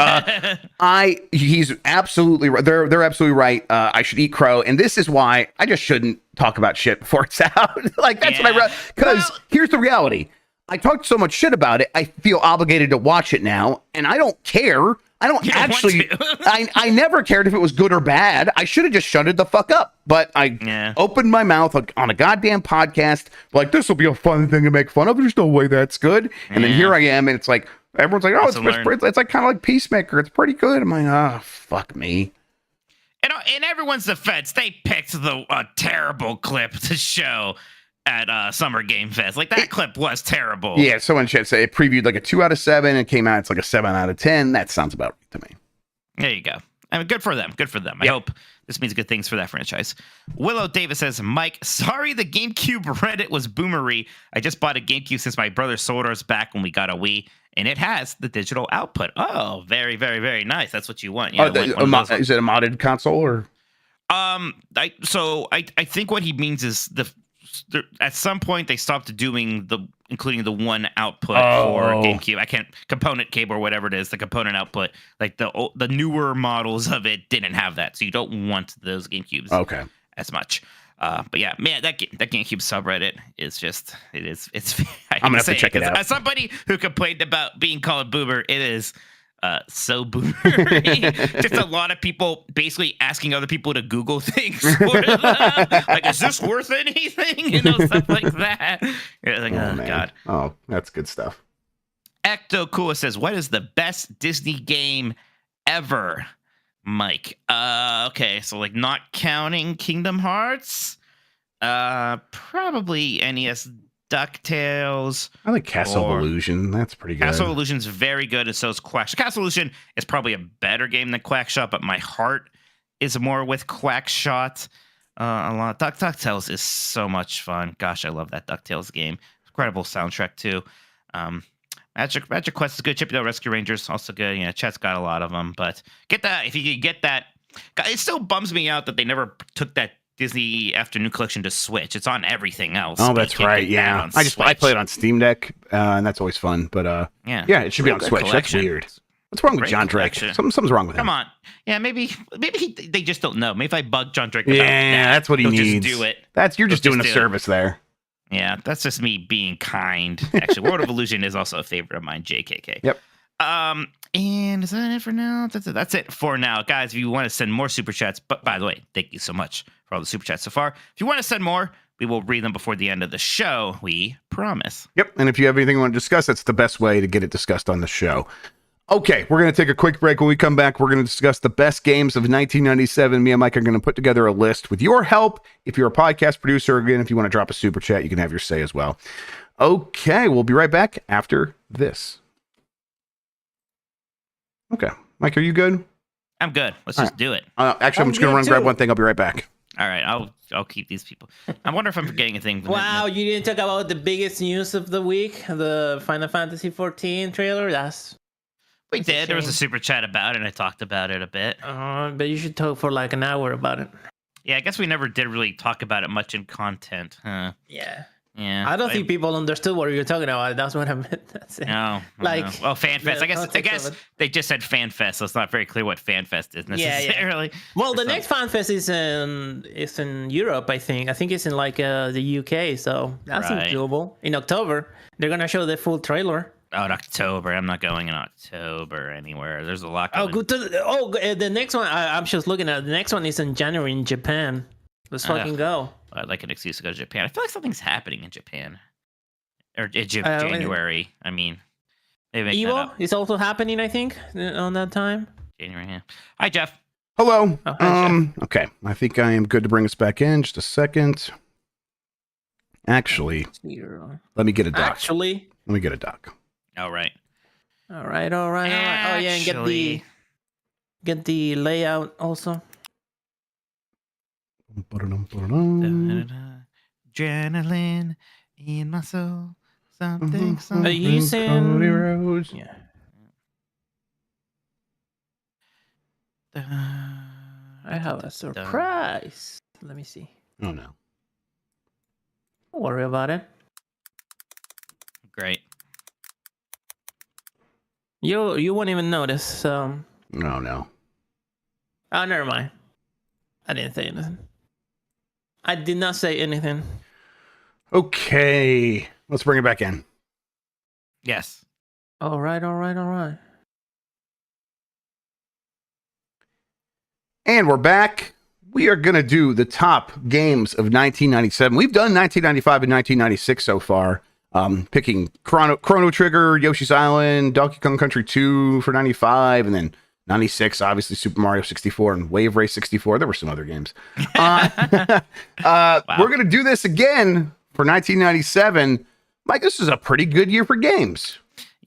He's absolutely right. They're absolutely right. I should eat crow, and this is why I just shouldn't talk about shit before it's out. Like that's what I read. Because here's the reality: I talked so much shit about it. I feel obligated to watch it now, and I don't care. I don't actually. I never cared if it was good or bad. I should have just shut the fuck up. But I opened my mouth on a goddamn podcast. Like, this will be a fun thing to make fun of. There's no way that's good. And then here I am, and it's like everyone's like, oh, it's like kind of like Peacemaker. It's pretty good. I'm like, oh, fuck me. And in everyone's defense, they picked the terrible clip to show at Summer Game Fest. Like, that clip was terrible. Yeah, someone should say it previewed like a 2 out of 7 and came out, it's like a 7 out of 10. That sounds about right to me. There you go. I mean, good for them. Good for them. I hope this means good things for that franchise. Willow Davis says, Mike, sorry the GameCube Reddit was boomery. I just bought a GameCube since my brother sold ours back when we got a Wii, and it has the digital output. Oh, very, very, very nice. That's what you want. Yeah, is it a modded console or? I think what he means is at some point they stopped doing including the one output for GameCube. I can't component cable or whatever it is, the component output. Like the newer models of it didn't have that, so you don't want those GameCubes as much. But yeah, man, that GameCube subreddit is it's. I'm gonna have to check it out. As somebody who complained about being called boomer, it is. So boomery. Just a lot of people basically asking other people to Google things for them. Like, is this worth anything? You know, stuff like that. You're like, oh God. Oh, that's good stuff. Ecto Kula says, what is the best Disney game ever, Mike? Okay, so like not counting Kingdom Hearts, probably NES DuckTales. I like Castle of Illusion. That's pretty good. Castle of Illusion's very good, and so is Quackshot. Castle of Illusion is probably a better game than Quackshot, but my heart is more with Quackshot. A lot. DuckTales is so much fun. Gosh, I love that DuckTales game. Incredible soundtrack too. Magic Quest is good. Chippy Dale Rescue Rangers also good. Yeah, chat's got a lot of them, but get that if you could get that. It still bums me out that they never took that Disney Afternoon Collection to Switch. It's on everything else. Oh, that's right. Yeah, I play it on Steam Deck, and that's always fun. But yeah, it should be on Switch. That's weird. What's wrong with John Drake? Something's wrong with him. Come on. Yeah, maybe they just don't know. Maybe if I bug John Drake, that's what he needs. Just do it. You're just doing a service there. Yeah, that's just me being kind. Actually, World of Illusion is also a favorite of mine. JKK. Yep. And is that it for now? That's it for now, guys. If you want to send more super chats, but by the way, thank you so much for all the super chats so far. If you want to send more, we will read them before the end of the show. We promise. Yep. And if you have anything you want to discuss, that's the best way to get it discussed on the show. Okay, we're going to take a quick break. When we come back, we're going to discuss the best games of 1997. Me and Mike are going to put together a list with your help. If you're a podcast producer, again, if you want to drop a super chat, you can have your say as well. Okay, we'll be right back after this. Okay. Mike, are you good? I'm good. Let's just do it. Actually, I'm just going to run and grab one thing. I'll be right back. All right. I'll keep these people. I wonder if I'm forgetting anything. Wow, you didn't talk about the biggest news of the week, the Final Fantasy 14 trailer? We did. There was a super chat about it, and I talked about it a bit. But you should talk for like an hour about it. Yeah, I guess we never did really talk about it much in content. Huh? Yeah. Yeah, I don't think people understood what you were talking about. That's what I meant. That's it. No, like, well, FanFest. I guess they just said FanFest, so it's not very clear what FanFest is necessarily. Yeah. Well, the next FanFest is in Europe. I think it's in like the UK. So that seems doable. In October, they're gonna show the full trailer. Oh, in October. I'm not going in October anywhere. There's a lot. The next one. I'm just looking at the next one is in January in Japan. Let's fucking go. I'd like an excuse to go to Japan. I feel like something's happening in Japan. Or January. I mean, maybe Evo is also happening, I think, on that time. January, yeah. Hi, Jeff. Hello. Oh, hi, Jeff. Okay. I think I am good to bring us back in. Just a second. Actually, let me get a doc. Let me get a doc. All right. All right. Oh yeah, and get the layout also. Adrenaline in my soul. Are Something. you saying? Cody Rhodes. Yeah. I have a surprise. Let me see. Oh no. Don't worry about it. Great. You won't even notice. Oh no. Oh, never mind. I didn't say anything. I did not say anything. Okay. Let's bring it back in. Yes. All right. And we're back. We are going to do the top games of 1997. We've done 1995 and 1996 so far. Picking Chrono Trigger, Yoshi's Island, Donkey Kong Country 2 for 95, and then 96, obviously Super Mario 64 and Wave Race 64. There were some other games. Wow. We're going to do this again for 1997. Mike, this is a pretty good year for games.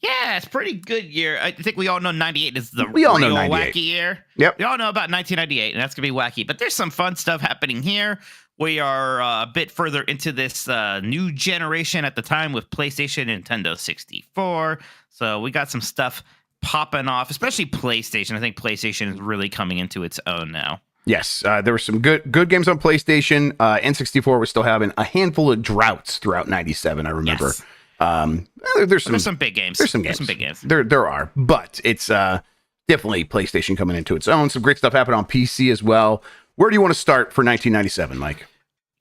Yeah, it's a pretty good year. I think we all know 98 is the We all know real 98. wacky year. Yep. We all know about 1998, and that's going to be wacky. But there's some fun stuff happening here. We are a bit further into this new generation at the time with PlayStation and Nintendo 64. So we got some stuff popping off, especially PlayStation. I think PlayStation is really coming into its own now. Yes, there were some good games on PlayStation. N64 was still having a handful of droughts throughout 97, I remember. Yes. There's some big games. There's some big games. There are, but it's definitely PlayStation coming into its own. Some great stuff happened on PC as well. Where do you want to start for 1997, Mike?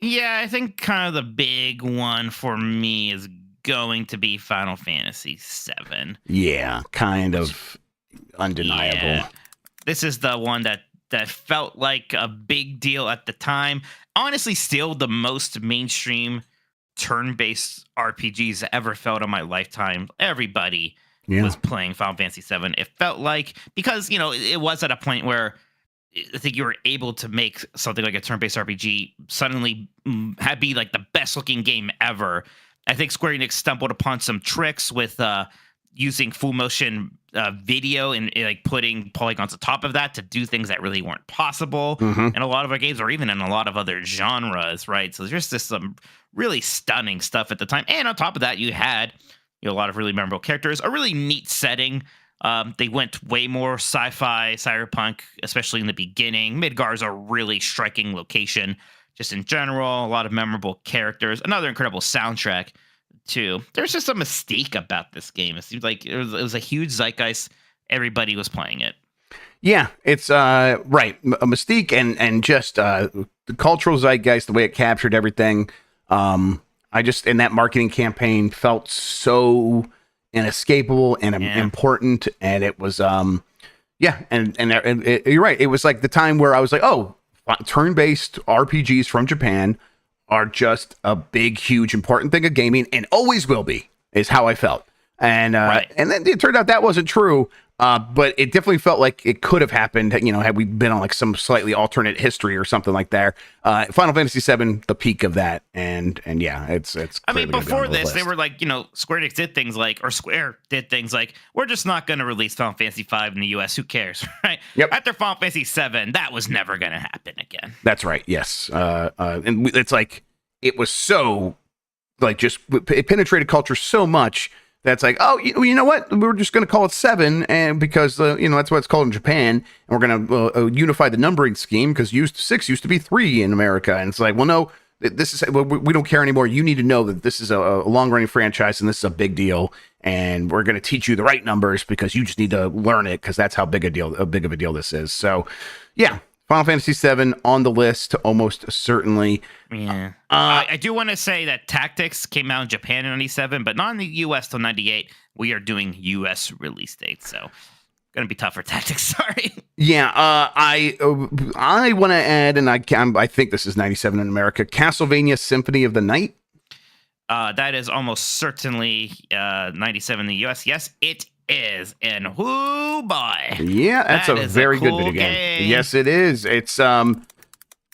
Yeah, I think kind of the big one for me is going to be Final Fantasy VII. Yeah, kind of undeniable. Yeah. This is the one that felt like a big deal at the time. Honestly, still the most mainstream turn-based RPGs ever felt in my lifetime. Everybody was playing Final Fantasy VII. It felt like, because, you know, it was at a point where I think you were able to make something like a turn-based RPG suddenly be like the best-looking game ever. I think Square Enix stumbled upon some tricks with using full motion video and like putting polygons on top of that to do things that really weren't possible in a lot of our games, or even in a lot of other genres, right? So there's just some really stunning stuff at the time. And on top of that, you had a lot of really memorable characters, a really neat setting. They went way more sci-fi, cyberpunk, especially in the beginning. Midgar's a really striking location just in general. A lot of memorable characters. Another incredible soundtrack, too. There's just a mystique about this game. It seems like it was a huge zeitgeist. Everybody was playing it. Yeah, it's right. A mystique and just the cultural zeitgeist, the way it captured everything. I just, in that marketing campaign, felt so inescapable and important. And it was, and you're right. It was like the time where I was like, oh, turn-based RPGs from Japan are just a big, huge, important thing of gaming, and always will be, is how I felt. And and then it turned out that wasn't true. But it definitely felt like it could have happened, you know, had we been on like some slightly alternate history or something like that. Final Fantasy VII, the peak of that, and yeah, it's. I mean, before this, they were like, you know, Square did things like we're just not going to release Final Fantasy V in the U.S. Who cares, right? Yep. After Final Fantasy VII, that was never going to happen again. That's right. Yes, and it's like it was so like just it penetrated culture so much. That's like, oh, you know what? We're just going to call it 7, and because you know, that's what it's called in Japan, and we're going to unify the numbering scheme because 6 used to be 3 in America, and it's like, well, no, this is we don't care anymore. You need to know that this is a long-running franchise, and this is a big deal, and we're going to teach you the right numbers because you just need to learn it because that's how big of a deal this is. So, yeah. Final Fantasy VII on the list, almost certainly. Yeah. I do want to say that Tactics came out in Japan in 97, but not in the U.S. till 98. We are doing U.S. release dates, so going to be tough for Tactics. Sorry. Yeah, I want to add, and I think this is 97 in America, Castlevania Symphony of the Night. That is almost certainly 97 in the U.S. Yes, it is, and whoo boy, yeah, that's a very good video game. Yes, it is. It's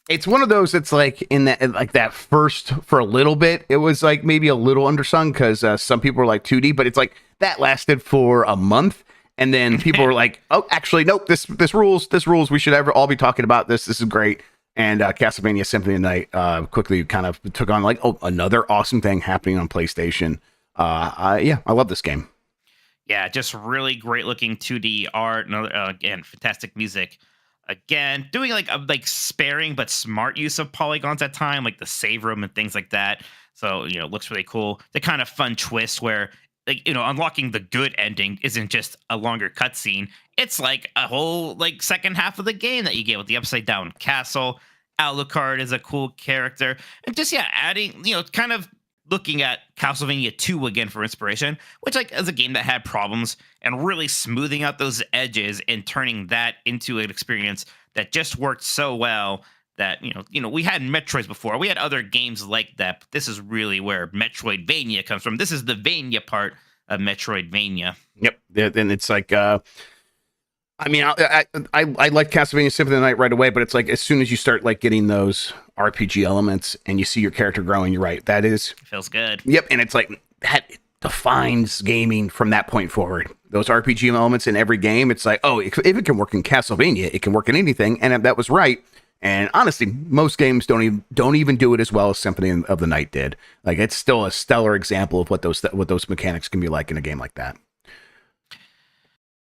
It's one of those that's like in that first for a little bit, it was like maybe a little undersung because some people were like 2D, but it's like that lasted for a month. And then people were like, oh, actually, nope, this rules. We should all be talking about this. This is great. And Castlevania Symphony of the Night quickly kind of took on like, oh, another awesome thing happening on PlayStation. I love this game. Yeah, just really great looking 2D art. And again, fantastic music. Again, doing like sparing but smart use of polygons at time, like the save room and things like that. So, it looks really cool. The kind of fun twist where, like, unlocking the good ending isn't just a longer cutscene. It's like a whole like second half of the game that you get with the upside down castle. Alucard is a cool character. And just, adding, kind of looking at Castlevania 2 again for inspiration, which like is a game that had problems, and really smoothing out those edges and turning that into an experience that just worked so well that, we had Metroids before. We had other games like that, but this is really where Metroidvania comes from. This is the Vania part of Metroidvania. Yep. And it's like, I like Castlevania Symphony of the Night right away, but it's like as soon as you start like getting those RPG elements and you see your character growing, you're right. It feels good. Yep. And it's like that defines gaming from that point forward. Those RPG elements in every game, it's like, oh, if it can work in Castlevania, it can work in anything. And that was right. And honestly, most games don't even do it as well as Symphony of the Night did. Like, it's still a stellar example of what those mechanics can be like in a game like that.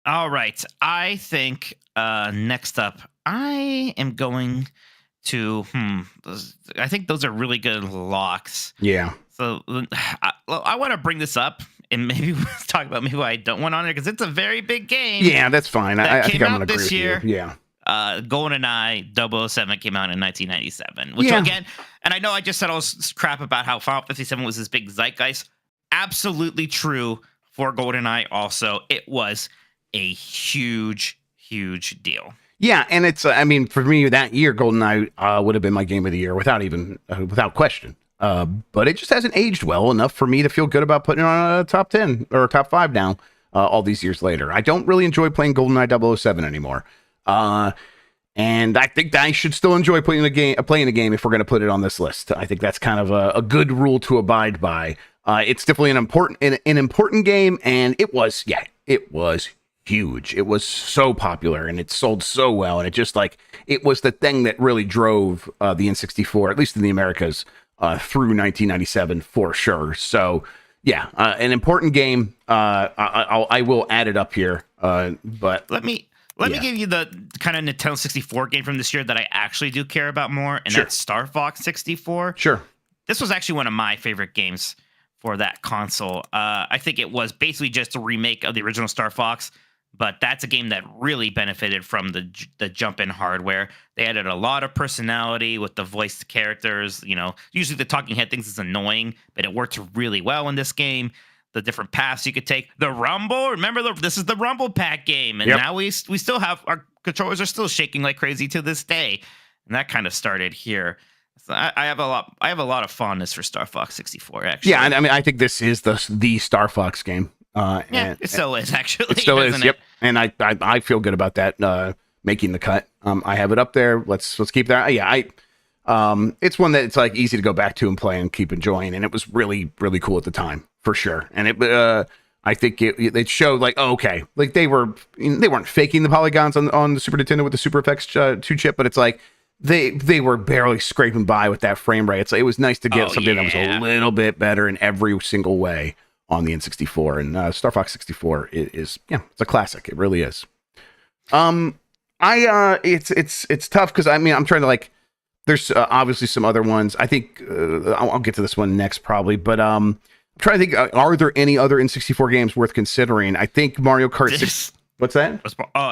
All right. I think next up, I am going to, I think those are really good locks. Yeah. So I want to bring this up and maybe we'll talk about maybe why I don't want on it, because it's a very big game. Yeah, that's fine. I think I'm going to agree with year. you. Yeah. GoldenEye 007 came out in 1997, which again, and I know I just said all this crap about how Final 57 was this big zeitgeist. Absolutely true for GoldenEye also. It was a huge, huge deal. Yeah, and it's, for me, that year, GoldenEye would have been my game of the year without question. But it just hasn't aged well enough for me to feel good about putting it on a top 10 or top 5 now, all these years later. I don't really enjoy playing GoldenEye 007 anymore. And I think that I should still enjoy playing a game if we're going to put it on this list. I think that's kind of a good rule to abide by. It's definitely an important game, and it was huge. It was so popular, and it sold so well, and it was the thing that really drove the N64, at least in the Americas, through 1997 for sure. So yeah, an important game. I will add it up here. But let me give you the kind of Nintendo 64 game from this year that I actually do care about more, and that's Star Fox 64. Sure. This was actually one of my favorite games for that console. I think it was basically just a remake of the original Star Fox, but that's a game that really benefited from the jump-in hardware. They added a lot of personality with the voiced characters. Usually the talking head thinks it's annoying, but it worked really well in this game. The different paths you could take. The Rumble, remember this is the Rumble Pack game, and now we still have our controllers are still shaking like crazy to this day, and that kind of started here. So I have a lot of fondness for Star Fox 64. Actually, yeah, I think this is the Star Fox game. It still is actually. It still is. Yep, and I feel good about that making the cut. I have it up there. Let's keep that. Yeah, it's one that it's like easy to go back to and play and keep enjoying, and it was really, really cool at the time for sure. And I think it showed like, oh, okay, like they weren't faking the polygons on the Super Nintendo with the Super FX 2 chip, but it's like they were barely scraping by with that frame rate. It was nice to get something that was a little bit better in every single way on the N64, and Star Fox 64 is it's a classic. It really is. It's tough because I'm trying to like. There's obviously some other ones. I think I'll get to this one next probably, but I'm trying to think. Are there any other N64 games worth considering? I think Mario Kart 6. What's that?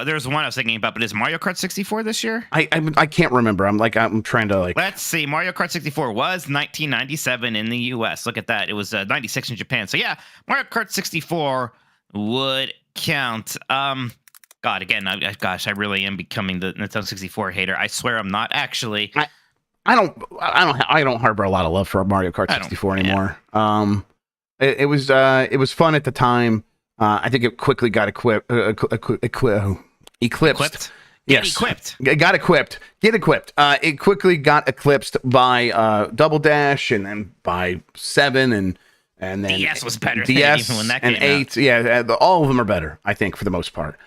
There's one I was thinking about, but is Mario Kart 64 this year? I can't remember. I'm trying to like. Let's see. Mario Kart 64 was 1997 in the U.S. Look at that. It was 96 in Japan. So yeah, Mario Kart 64 would count. God, again, I really am becoming the Nintendo 64 hater. I swear I'm not actually. I don't harbor a lot of love for Mario Kart 64 anymore. Yeah. It was fun at the time. I think it quickly got eclipsed. Get equipped. Got equipped. Get equipped. It quickly got eclipsed by Double Dash, and then by 7, and then DS was better DS than even when that and came 8. out. Yeah, all of them are better, I think, for the most part.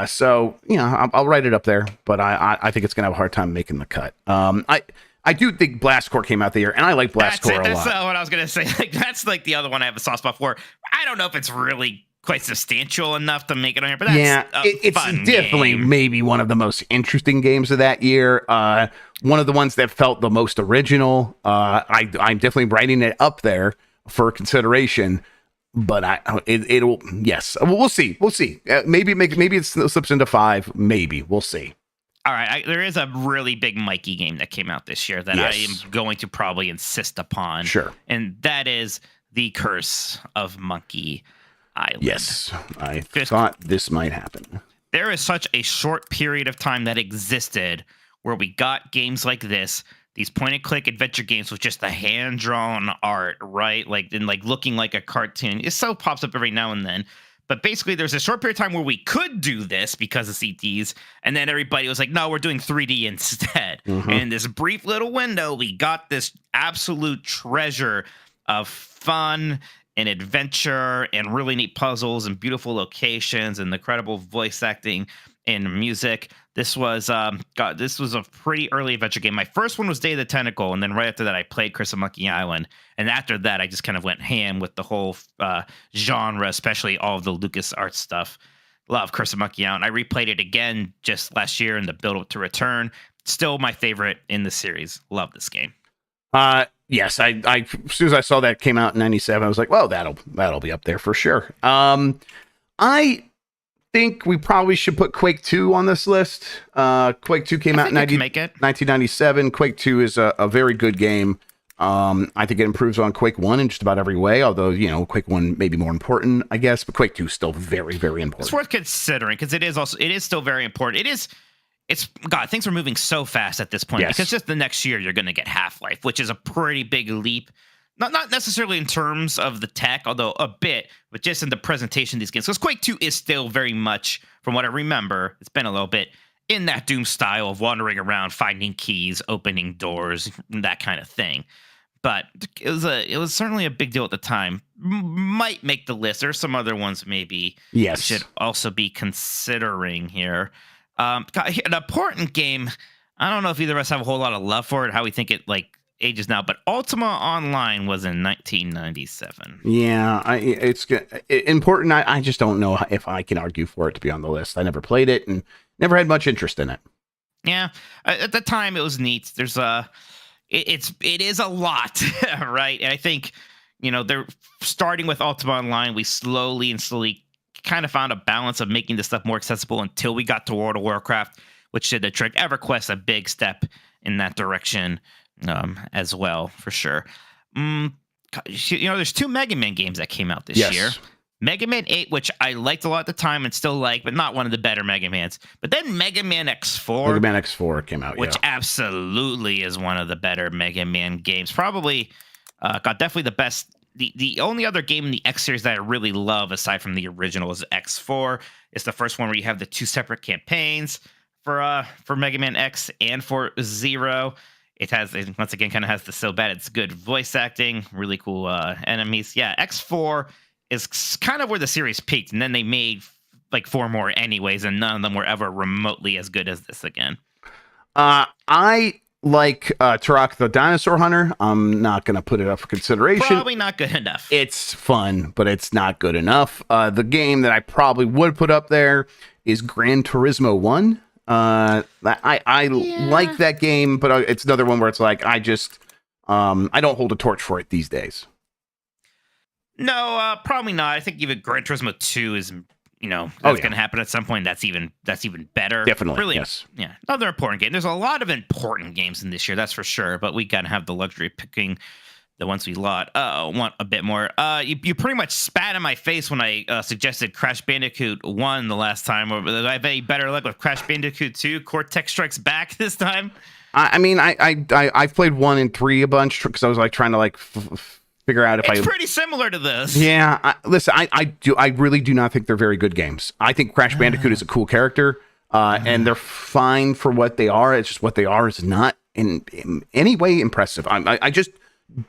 So I'll write it up there, but I think it's gonna have a hard time making the cut. I do think Blast Core came out the year, and I like Blast Core a lot. That's what I was gonna say. Like, that's like the other one I have a soft spot for. I don't know if it's really quite substantial enough to make it on here, but that's it's fun definitely game. maybe one of the most interesting games of that year. One of the ones that felt the most original. I'm definitely writing it up there for consideration. But it'll yes, we'll see. Maybe it slips into 5. Maybe we'll see. All right, there is a really big Mikey game that came out this year that I am going to probably insist upon. Sure. And that is The Curse of Monkey Island. Yes, I thought this might happen. There is such a short period of time that existed where we got games like this, these point-and-click adventure games with just the hand-drawn art, right? Like looking like a cartoon. It so pops up every now and then. But basically, there's a short period of time where we could do this because of CTs, and then everybody was like, no, we're doing 3D instead. Mm-hmm. And in this brief little window, we got this absolute treasure of fun and adventure and really neat puzzles and beautiful locations and incredible voice acting and music. This was a pretty early adventure game. My first one was Day of the Tentacle, and then right after that, I played Curse of Monkey Island. And after that, I just kind of went ham with the whole genre, especially all of the LucasArts stuff. Love Curse of Monkey Island. I replayed it again just last year in the build-up to Return. Still my favorite in the series. Love this game. Yes, I as soon as I saw that came out in 97, I was like, well, that'll be up there for sure. I think we probably should put Quake 2 on this list. Quake 2 came out in 1997. Quake 2 is a very good game. I think it improves on Quake 1 in just about every way, although, Quake 1 may be more important, I guess, but Quake 2 is still very, very important. It's worth considering because it is still very important. God, things are moving so fast at this point because just the next year you're going to get Half-Life, which is a pretty big leap. Not necessarily in terms of the tech, although a bit, but just in the presentation of these games. Because Quake 2 is still very much, from what I remember, it's been a little bit, in that Doom style of wandering around, finding keys, opening doors, that kind of thing. But it was certainly a big deal at the time. Might make the list. There's some other ones maybe we should also be considering here. An important game, I don't know if either of us have a whole lot of love for it, how we think it ages now, but Ultima Online was in 1997. Yeah, it's important. I just don't know if I can argue for it to be on the list. I never played it and never had much interest in it. Yeah, at the time it was neat. There's it is a lot, right? And I think they're starting with Ultima Online. We slowly kind of found a balance of making this stuff more accessible until we got to World of Warcraft, which did the trick. EverQuest, a big step in that direction. As well, for sure. There's 2 Mega Man games that came out this year. Mega Man 8, which I liked a lot at the time and still like, but not one of the better Mega Mans. But then Mega Man X4. Mega Man X4 came out, which absolutely is one of the better Mega Man games. Probably got definitely the best. The only other game in the X series that I really love, aside from the original, is X4. It's the first one where you have the 2 separate campaigns for Mega Man X and for Zero. It once again kind of has the so bad it's good voice acting, really cool enemies. Yeah, X4 is kind of where the series peaked, and then they made 4 more anyways, and none of them were ever remotely as good as this again. I like Turok the Dinosaur Hunter. I'm not going to put it up for consideration. Probably not good enough. It's fun, but it's not good enough. The game that I probably would put up there is Gran Turismo 1. I like that game, but it's another one where it's like I don't hold a torch for it these days. No, probably not. I think even Gran Turismo 2 is going to happen at some point. That's even better. Definitely, really. Yes. Yeah, another important game. There's a lot of important games in this year, that's for sure. But we gotta have the luxury of picking the ones we want a bit more. You pretty much spat in my face when I suggested Crash Bandicoot 1 the last time. Or I have any better luck with Crash Bandicoot 2? Cortex Strikes Back this time? I've played 1 and 3 a bunch because I was trying to figure out if it's pretty similar to this. Yeah, listen, I really do not think they're very good games. I think Crash Bandicoot is a cool character. and they're fine for what they are. It's just what they are is not in any way impressive. I just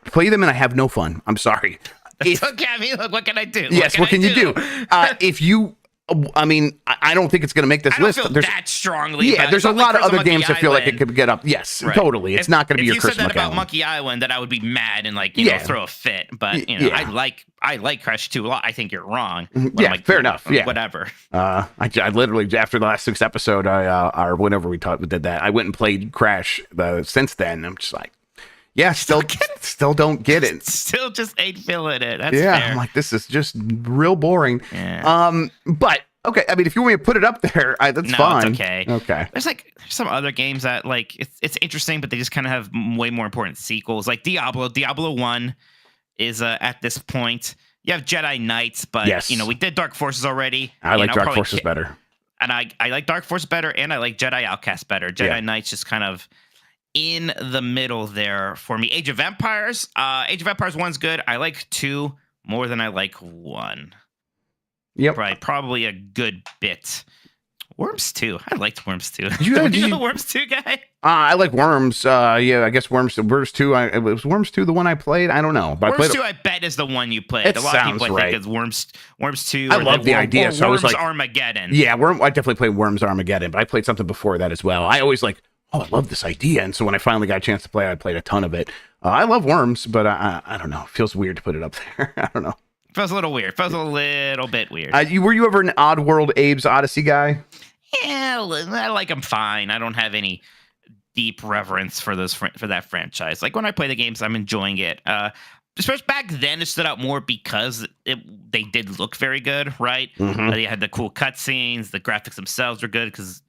play them and I have no fun. I'm sorry. Look at me. Look, what can I do? Yes, what can you do? If you, I mean, I don't think it's going to make this I don't list. feel There's, that strongly. yeah, but there's a it's lot of like other Monkey games I feel like it Island. could get up. Yes, Right. totally. It's not going to be your If you Chris said that about McCallum. Monkey Island, that I would be mad and like you know throw a fit. But you know, Yeah. I like Crash 2 a lot. I think you're wrong. Yeah, fair enough. Yeah, whatever. I literally after the last 6 episode, or whenever we did that, I went and played Crash. Since then, I'm just like, yeah, still don't get it. Still just ain't feeling it. That's Yeah, fair. I'm like, this is just real boring. Yeah. But okay, I mean, if you want me to put it up there, that's No, fine. it's okay. Okay. There's some other games that like it's interesting, but they just kind of have way more important sequels. Like Diablo 1 is at this point. You have Jedi Knights, but Yes. you know we did Dark Forces already. I like and I'll Dark probably Forces better. And I like Dark Forces better, and I like Jedi Outcast better. Jedi Yeah. Knights just kind of in the middle there for me. Age of Empires 1's good. I like 2 more than I like 1. Yep. Right, probably a good bit. Worms 2. I liked Worms 2. You Do did you you- know the Worms 2 guy? I like Worms. Yeah, I guess Worms 2. Was Worms 2 the one I played? I don't know. But I Worms played 2, I bet, is the one you played. It A lot of sounds people right. think it's Worms 2. I or love the idea, or so I was Worms like- Armageddon. Yeah, I definitely played Worms Armageddon, but I played something before that as well. I always like, oh, I love this idea. And so when I finally got a chance to play, I played a ton of it. I love Worms, but I don't know. It feels weird to put it up there. I don't know. Feels a little weird. Feels a little bit weird. Were you ever an Oddworld Abe's Odyssey guy? Yeah, I like them fine. I don't have any deep reverence for that franchise. Like when I play the games, I'm enjoying it. Especially back then, it stood out more because they did look very good, right? Mhm. They had the cool cutscenes. The graphics themselves were good because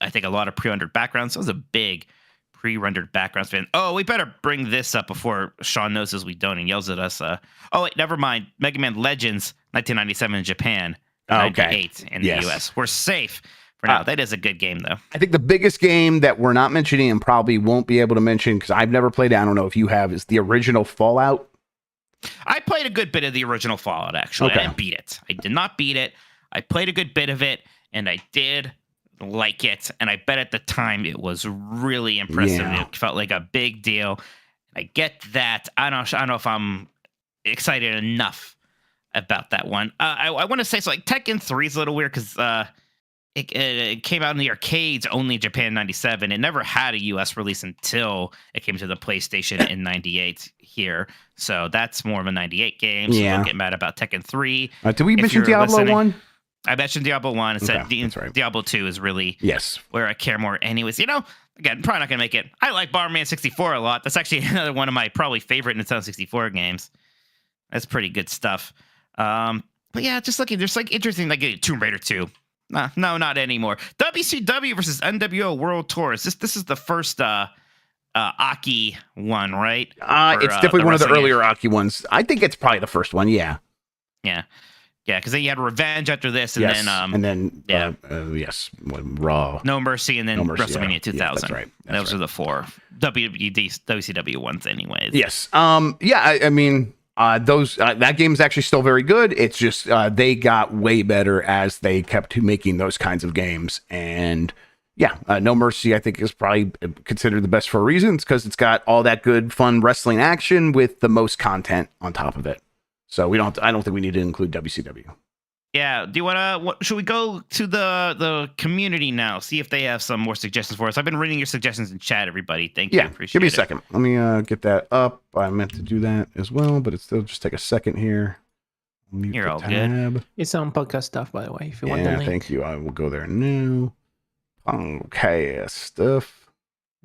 I think a lot of pre-rendered backgrounds. So I was a big pre-rendered backgrounds fan. Oh, we better bring this up before Sean notices we don't and yells at us. Oh, wait, never mind. Mega Man Legends, 1997 in Japan. Okay. 98 in Yes. the US. We're safe for now. That is a good game, though. I think the biggest game that we're not mentioning and probably won't be able to mention because I've never played it, I don't know if you have, is the original Fallout. I played a good bit of the original Fallout, actually. Okay. I didn't beat it. I did not beat it. I played a good bit of it, and I did like it. And I bet at the time it was really impressive. Yeah. It felt like a big deal. I get that. I don't know if I'm excited enough about that one. I want to say, so like Tekken 3 is a little weird because it came out in the arcades only in Japan in 97. It never had a US release until it came to the PlayStation in 98 here. So that's more of a 98 game. So Yeah. don't get mad about Tekken 3. Did we If mention you're Diablo listening- 1? I mentioned Diablo 1 and said Okay, that's right. Diablo 2 is really Yes. where I care more anyways. You know, again, probably not going to make it. I like Bomberman 64 a lot. That's actually another one of my probably favorite Nintendo 64 games. That's pretty good stuff. But yeah, just looking, there's like interesting, like Tomb Raider 2. No, not anymore. WCW versus NWO World Tours. This is the first Aki one, right? It's definitely one of the earlier Aki ones. I think it's probably the first one. Yeah. Yeah, because then you had Revenge after this, and Yes. then Yes. Raw. No Mercy, and then No Mercy, WrestleMania yeah. 2000. Yeah, that's right. Those are the 4 WCW ones, anyways. Yes. I mean, that game is actually still very good. It's just they got way better as they kept making those kinds of games. And yeah, No Mercy I think is probably considered the best for a reason. It's because it's got all that good, fun wrestling action with the most content on top of it. So I don't think we need to include WCW. Yeah. Do you want to? Should we go to the community now? See if they have some more suggestions for us. I've been reading your suggestions in chat, everybody. Thank you. Yeah, Appreciate give me a it. second. Let me get that up. I meant to do that as well, but it still just take a second here. Mute You're the all good. tab. It's on podcast stuff, by the way. If you want the Yeah, link. thank you. I will go there now. Podcast stuff.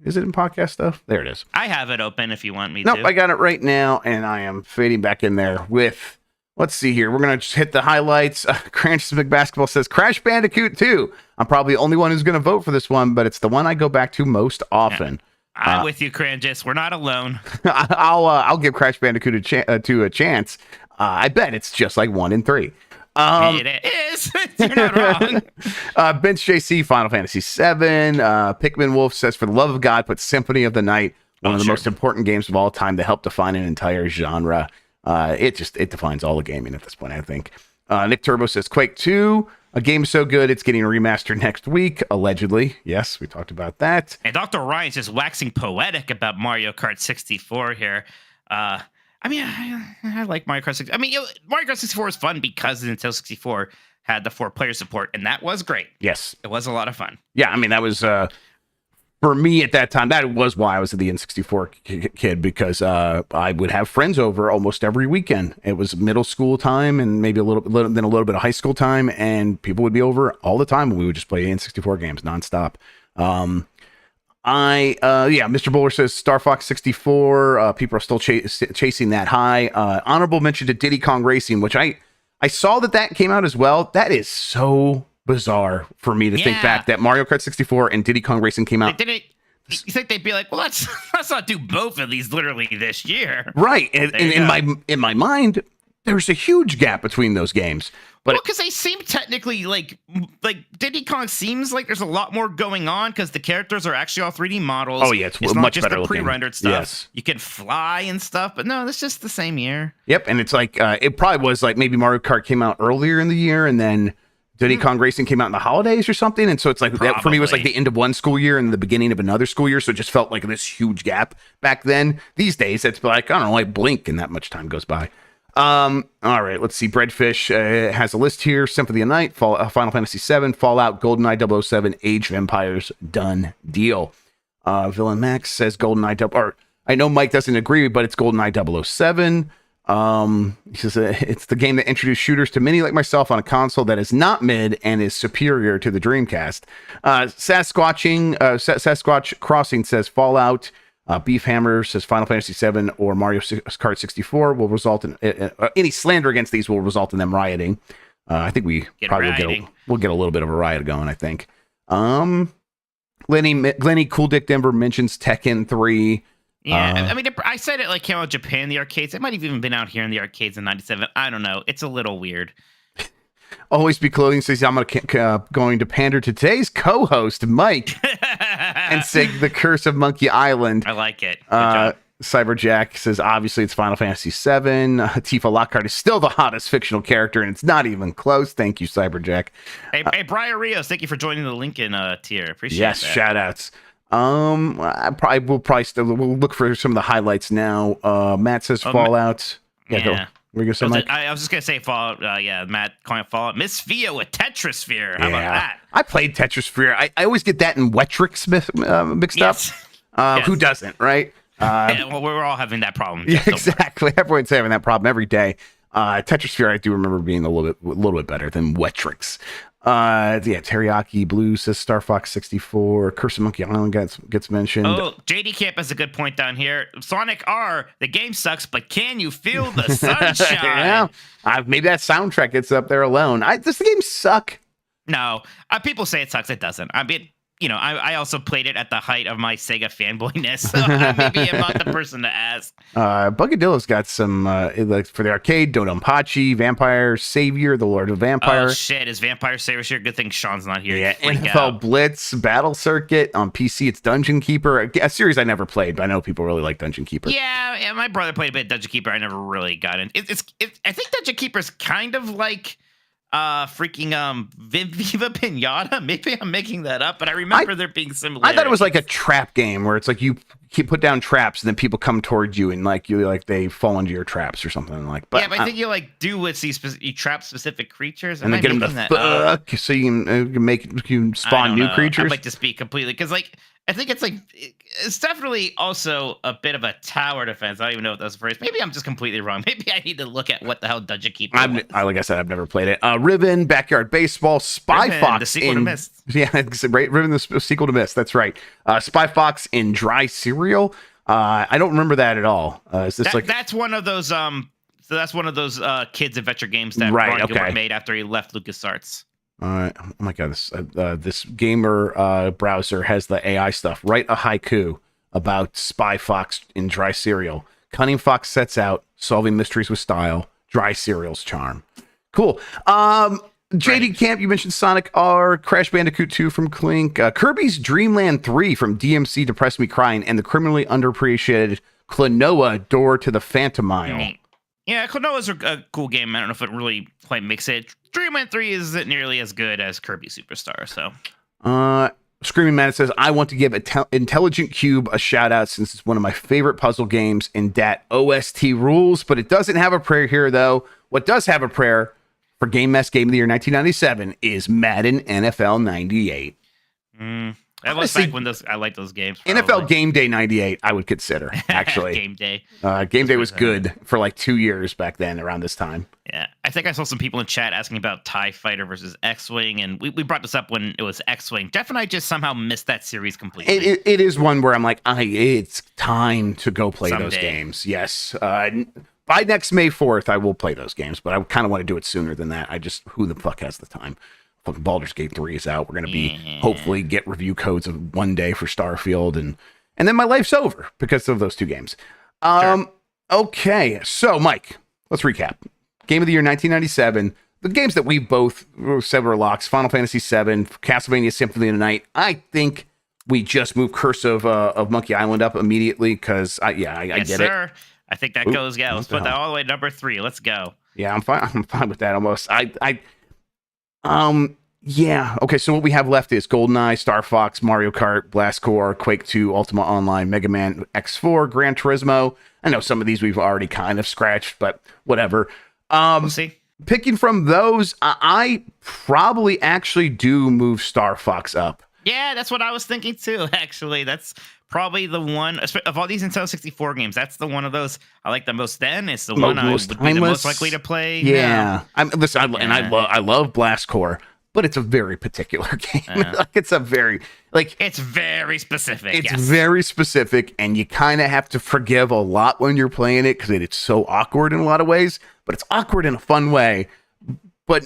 Is it in podcast stuff? There it is. I have it open if you want me Nope, to. I got it right now, and I am fading back in there with. Let's see here. We're gonna just hit the highlights. Cranch Big Basketball says Crash Bandicoot 2. I'm probably the only one who's gonna vote for this one, but it's the one I go back to most often. I'm with you, Cranjis. We're not alone. I'll give Crash Bandicoot a chance. I bet it's just like 1 in 3. It is. You're not wrong. Bench JC, Final Fantasy VII. Pikmin Wolf says, for the love of God, put Symphony of the Night, one of the most important games of all time to help define an entire genre. It defines all the gaming at this point, I think. Nick Turbo says Quake 2. A game so good it's getting remastered next week, allegedly. Yes, we talked about that. And Dr. Ryan's just waxing poetic about Mario Kart 64 here. I mean, I like Mario Kart 64. I mean, Mario Kart 64 was fun because the Nintendo 64 had the 4-player support, and that was great. Yes. It was a lot of fun. Yeah, I mean, that was, for me at that time, that was why I was the N64 kid, because I would have friends over almost every weekend. It was middle school time and maybe then a little bit of high school time, and people would be over all the time, and we would just play N64 games nonstop. Mr. Bowler says Star Fox 64. People are still chasing that high. Honorable mention to Diddy Kong Racing, which I saw that came out as well. That is so bizarre for me to think back that Mario Kart 64 and Diddy Kong Racing came out. You think they'd be like, well, let's not do both of these literally this year, right? And in my mind, there's a huge gap between those games. But because they seem technically like Diddy Kong seems like there's a lot more going on because the characters are actually all 3D models. Oh yeah, it's not much just better the looking. pre-rendered stuff. Yes. You can fly and stuff, but no, that's just the same year. Yep, and it's like it probably was like maybe Mario Kart came out earlier in the year, and then Diddy Kong Racing came out in the holidays or something, and so it's like that for me was like the end of one school year and the beginning of another school year, so it just felt like this huge gap back then. These days, it's like I don't know, like blink, and that much time goes by. All right, let's see. Breadfish has a list here: Symphony of the Night, Final Fantasy VII, Fallout, GoldenEye 007, Age of Empires, done deal. Villain Max says GoldenEye or I know Mike doesn't agree, but it's GoldenEye 007. He says it's the game that introduced shooters to many like myself on a console that is not mid and is superior to the Dreamcast. Sasquatch Crossing says Fallout. Beef Hammer says Final Fantasy VII or Mario Kart 64 will result in any slander against these will result in them rioting. I think we probably will get a little bit of a riot going. I think. Glenny Cool Dick Denver mentions Tekken 3. Yeah, I mean, I said it like came out in Japan, the arcades. It might have even been out here in the arcades in '97. I don't know. It's a little weird. Always Be Clothing says I'm going to pander to today's co-host Mike and say The Curse of Monkey Island. I like it. Cyberjack says obviously it's Final Fantasy VII. Tifa Lockhart is still the hottest fictional character, and it's not even close. Thank you, Cyberjack. Hey, Brian Rios, thank you for joining the Lincoln tier. Appreciate yes, that. Shout outs. We'll look for some of the highlights now. Matt says Fallout. Yeah. Go say, Mike? I was just gonna say Fallout. Matt calling it Fallout. Miss Via with Tetrasphere. How about that? I played Tetrasphere. I always get that in Wetrix mixed up. Yes. Who doesn't, right? Well, we're all having that problem. Yeah, exactly. Everyone's having that problem every day. Tetrasphere, I do remember being a little bit better than Wetrix. Teriyaki Blue says Star Fox 64. Curse of Monkey Island gets mentioned. Oh, JD Camp has a good point down here. Sonic R, the game sucks, but can you feel the sunshine? Yeah, maybe that soundtrack gets up there alone. Does the game suck? No, people say it sucks. It doesn't. I mean, I also played it at the height of my Sega fanboyness, so maybe I'm not the person to ask. Bugadillo's got some for the arcade: Dodonpachi, Vampire Savior, The Lord of Vampire. Oh shit, is Vampire Savior here? Good thing Sean's not here. Yeah, NFL Blitz, Battle Circuit on PC. It's Dungeon Keeper, a series I never played, but I know people really like Dungeon Keeper. Yeah, my brother played a bit of Dungeon Keeper. I never really got in. I think Dungeon Keeper's kind of like Viva Pinata. Maybe I'm making that up, but I remember there being similar. I thought it was like a trap game where it's like you put down traps and then people come towards you and they fall into your traps or something like. But I think you do with you trap specific creatures and then get them to fuck so you can spawn new creatures. I'd like to speak completely because I think it's definitely also a bit of a tower defense. I don't even know what that's the phrase. Maybe I'm just completely wrong. Maybe I need to look at what the hell Dungeon Keeper was. Like I said, I've never played it. Ribbon, Backyard Baseball, Spy Ribbon, Fox. The sequel to Myst. Yeah, right. Ribbon, the sequel to Myst. That's right. Spy Fox in Dry Cereal. I don't remember that at all. Is this that's one of those So that's one of those kids adventure games that Ron Gilbert made after he left LucasArts. All right. Oh my God. This gamer browser has the AI stuff. Write a haiku about Spy Fox in Dry Cereal. Cunning Fox sets out, solving mysteries with style. Dry Cereal's charm. Cool. JD Camp, you mentioned Sonic R, Crash Bandicoot 2 from Clink, Kirby's Dream Land 3 from DMC Depressed Me Crying, and the criminally underappreciated Klonoa Door to the Phantom Isle. Yeah, Klonoa's a cool game. I don't know if it really quite makes it. Dream Man 3 isn't nearly as good as Kirby Superstar, so. Screaming Man says, I want to give Intelligent Cube a shout out since it's one of my favorite puzzle games and that OST rules, but it doesn't have a prayer here though. What does have a prayer for Game Mess Game of the Year 1997 is Madden NFL 98. That was back when I like those games. Probably. NFL Game Day 98, I would consider, actually. Game Day. Game Day was good for like 2 years back then around this time. Yeah. I think I saw some people in chat asking about TIE Fighter versus X-Wing, and we brought this up when it was X-Wing. Jeff and I just somehow missed that series completely. It is one where I'm like, it's time to go play Someday. those games. Yes. By next May 4th, I will play those games, but I kind of want to do it sooner than that. Who the fuck has the time? Fucking Baldur's Gate 3 is out. We're going to be hopefully get review codes of one day for Starfield, and then my life's over because of those two games. Sure. Okay, so Mike, let's recap. Game of the Year 1997. The games that we both said were locks: Final Fantasy VII, Castlevania Symphony of the Night. I think we just moved Curse of Monkey Island up immediately because I yes, get sir. it. I think that goes. Yeah, let's put that all the way to number 3. Let's go. Yeah, I'm fine with that almost. Yeah. Okay, so what we have left is GoldenEye, Star Fox, Mario Kart, Blast Corps, Quake 2, Ultima Online, Mega Man X4, Gran Turismo. I know some of these we've already kind of scratched, but whatever. We'll see. Picking from those, I probably actually do move Star Fox up. Yeah, that's what I was thinking too, actually. That's probably the one of all these Nintendo 64 games. That's the one of those I like the most. Then it's the one I would be the most likely to play. Yeah, I love Blast Corps, but it's a very particular game. It's very specific. It's very specific, and you kind of have to forgive a lot when you're playing it because it's so awkward in a lot of ways. But it's awkward in a fun way. But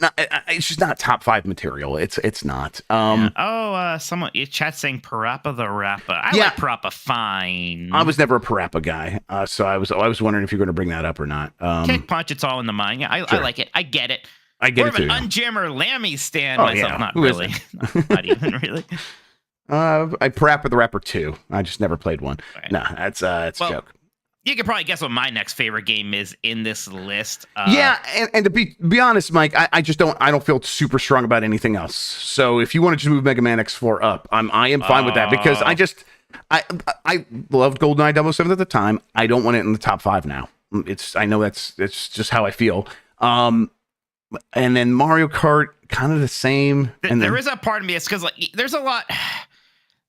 it's just not top 5 material. It's not. Someone your chat saying Parappa the Rappa. I like Parappa fine. I was never a Parappa guy, so I was wondering if you're going to bring that up or not. Kick punch, it's all in the mind. Yeah, I like it. I get it. I get More it too. Of an Unjammer Lammy stand myself. Yeah. Not Who really. Not even really. I Parappa the Rapper 2. I just never played one. Right. No, that's a joke. You can probably guess what my next favorite game is in this list. And to be honest, Mike, I just don't feel super strong about anything else. So if you want to just move Mega Man X4 up, I am fine with that because I loved GoldenEye 007 at the time. I don't want it in the top 5 now. I know it's just how I feel. And then Mario Kart, kind of the same. There is a part of me. It's because there's a lot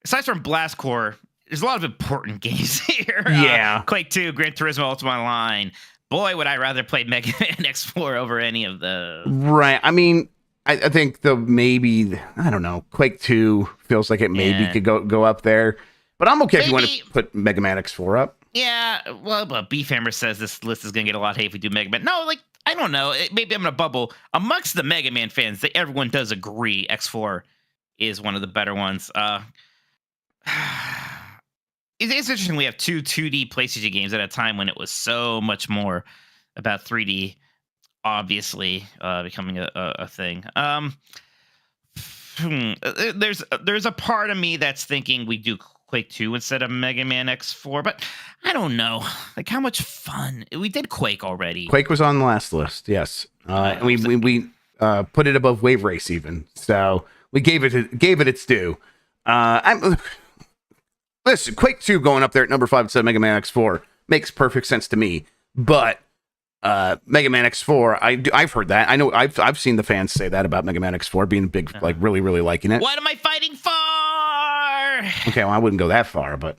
aside from Blast Corps. There's a lot of important games here. Yeah. Quake 2, Gran Turismo, Ultima Online. Boy, would I rather play Mega Man X4 over any of those. Right. I mean, I think I don't know, Quake 2 feels like it maybe could go up there. But I'm okay if you want to put Mega Man X4 up. Yeah. Well, but Beefhammer says this list is going to get a lot of hate if we do Mega Man. No, I don't know. Maybe I'm in a bubble. Amongst the Mega Man fans, everyone does agree X4 is one of the better ones. It's interesting we have two 2D PlayStation games at a time when it was so much more about 3D, obviously, becoming a thing. There's a part of me that's thinking we do Quake 2 instead of Mega Man X4, but I don't know. Like, how much fun? We did Quake already. Quake was on the last list, yes. And we put it above Wave Race even. So we gave it its due. Listen, Quake 2 going up there at number 5 instead of Mega Man X4 makes perfect sense to me. But Mega Man X4, I've heard that. I know I've seen the fans say that about Mega Man X4 being big, like really, really liking it. What am I fighting for? Okay, well, I wouldn't go that far, but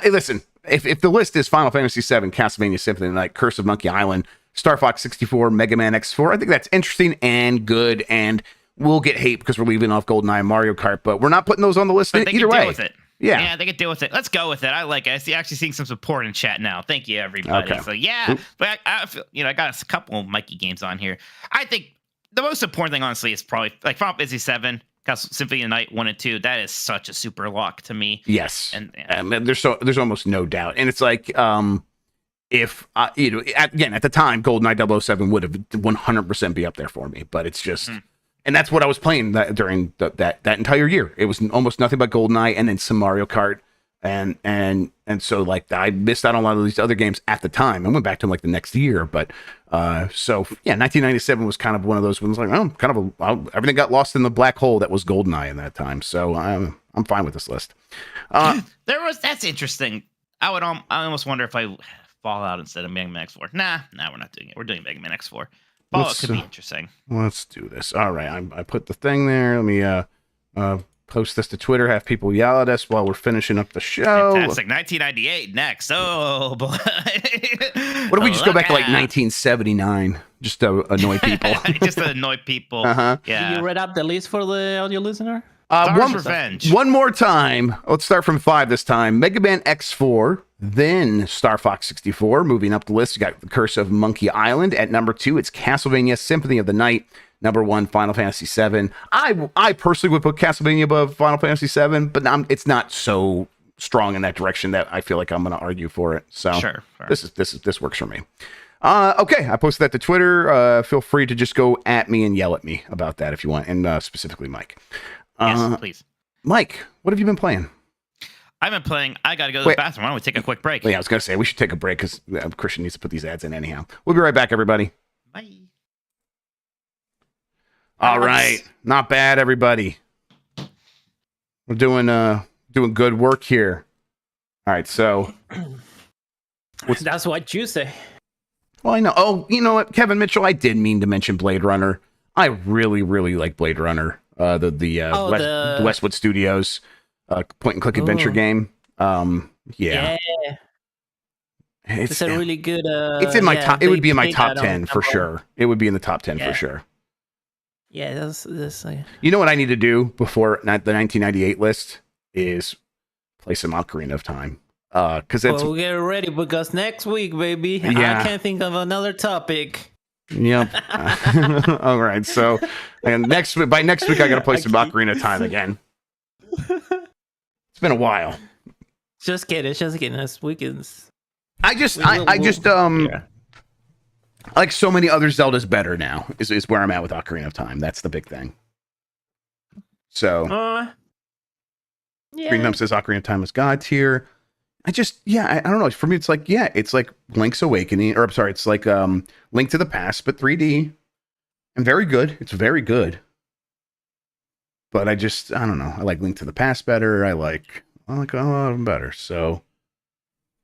listen, if the list is Final Fantasy VII, Castlevania Symphony of the Night, Curse of Monkey Island, Star Fox 64, Mega Man X4, I think that's interesting and good, and we'll get hate because we're leaving off GoldenEye and Mario Kart, but we're not putting those on the list either way. Deal with it. Yeah, they could deal with it. Let's go with it. I like it. I see actually seeing some support in chat now. Thank you, everybody. Okay. So yeah, but I feel, I got a couple of Mikey games on here. I think the most important thing, honestly, is probably like Final Fantasy VII, Symphony of the Night 1 and 2. That is such a super lock to me. Yes, and there's almost no doubt, and it's like if again at the time, GoldenEye 007 would have 100% be up there for me, but it's just. And that's what I was playing during that entire year. It was almost nothing but GoldenEye and then some Mario Kart. and so like I missed out on a lot of these other games at the time. I went back to them like the next year, but so yeah, 1997 was kind of one of those ones like everything got lost in the black hole that was GoldenEye in that time. So I'm fine with this list. That's interesting. I almost wonder if I Fallout instead of Mega Man X4. Nah, we're not doing it. We're doing Mega Man X4. Fallout could be interesting. Let's do this. All right, I put the thing there. Let me post this to Twitter, have people yell at us while we're finishing up the show. Fantastic. 1998 next. Oh, boy. What if we just go back to like 1979 just to annoy people? Just to annoy people. Yeah. Did you read up the list for the audio listener? Revenge. One more time. Let's start from 5 this time. Mega Man X4, then Star Fox 64. Moving up the list, you got The Curse of Monkey Island. At number 2, it's Castlevania Symphony of the Night. Number 1, Final Fantasy VII. I personally would put Castlevania above Final Fantasy VII, but it's not so strong in that direction that I feel like I'm going to argue for it. So sure. This works for me. Okay, I posted that to Twitter. Feel free to just go at me and yell at me about that if you want, and specifically Mike. Yes, please. Mike, what have you been playing? I've been playing. I got to go to the bathroom. Why don't we take a quick break? Yeah, I was going to say we should take a break because Christian needs to put these ads in anyhow. We'll be right back, everybody. Bye. All right, not bad, everybody. We're doing good work here. All right, so that's what you say. Well, I know. Oh, you know what, Kevin Mitchell, I did mean to mention Blade Runner. I really, really like Blade Runner. The Westwood Studios point and click adventure game. Yeah. It's a really good. It's in my top. It would be in my top 10 for sure. It would be in the top 10 for sure. Yeah, that's You know what I need to do before the 1998 list is play some Ocarina of Time. Because that's get ready because next week, baby, I can't think of another topic. Yep. All right. So, and by next week, I got to play some Ocarina of Time again. It's been a while. Just kidding. This weekend's. Like so many other Zeldas better now is where I'm at with Ocarina of Time. That's the big thing. So, Green Thumb says Ocarina of Time is God tier. I don't know. For me, it's like Link's Awakening, or I'm sorry, it's like Link to the Past, but 3D, and very good. It's very good. But I don't know. I like Link to the Past better. I like a lot of them better. So.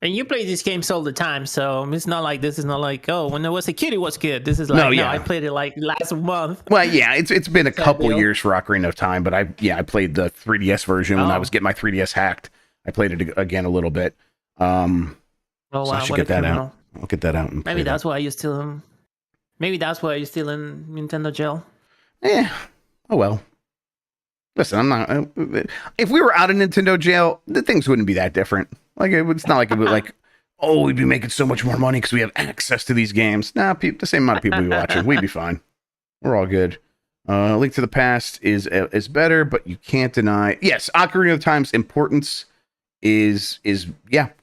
And you play these games all the time, so it's not like this is not like, oh, when I was a kid, it was good. This is like, I played it like last month. Well, yeah, it's been a couple years for Ocarina of Time, but I played the 3DS version when I was getting my 3DS hacked. I played it again a little bit. So I should get that out. I'll get that out. And maybe that's why you're still in. Maybe that's why you're still in Nintendo jail. Yeah. Oh well. Listen, I'm not. If we were out of Nintendo jail, the things wouldn't be that different. Like it's not like it would like, oh, we'd be making so much more money because we have access to these games. Nah, the same amount of people be watching. We'd be fine. We're all good. Link to the Past is better, but you can't deny. Yes, Ocarina of Time's importance is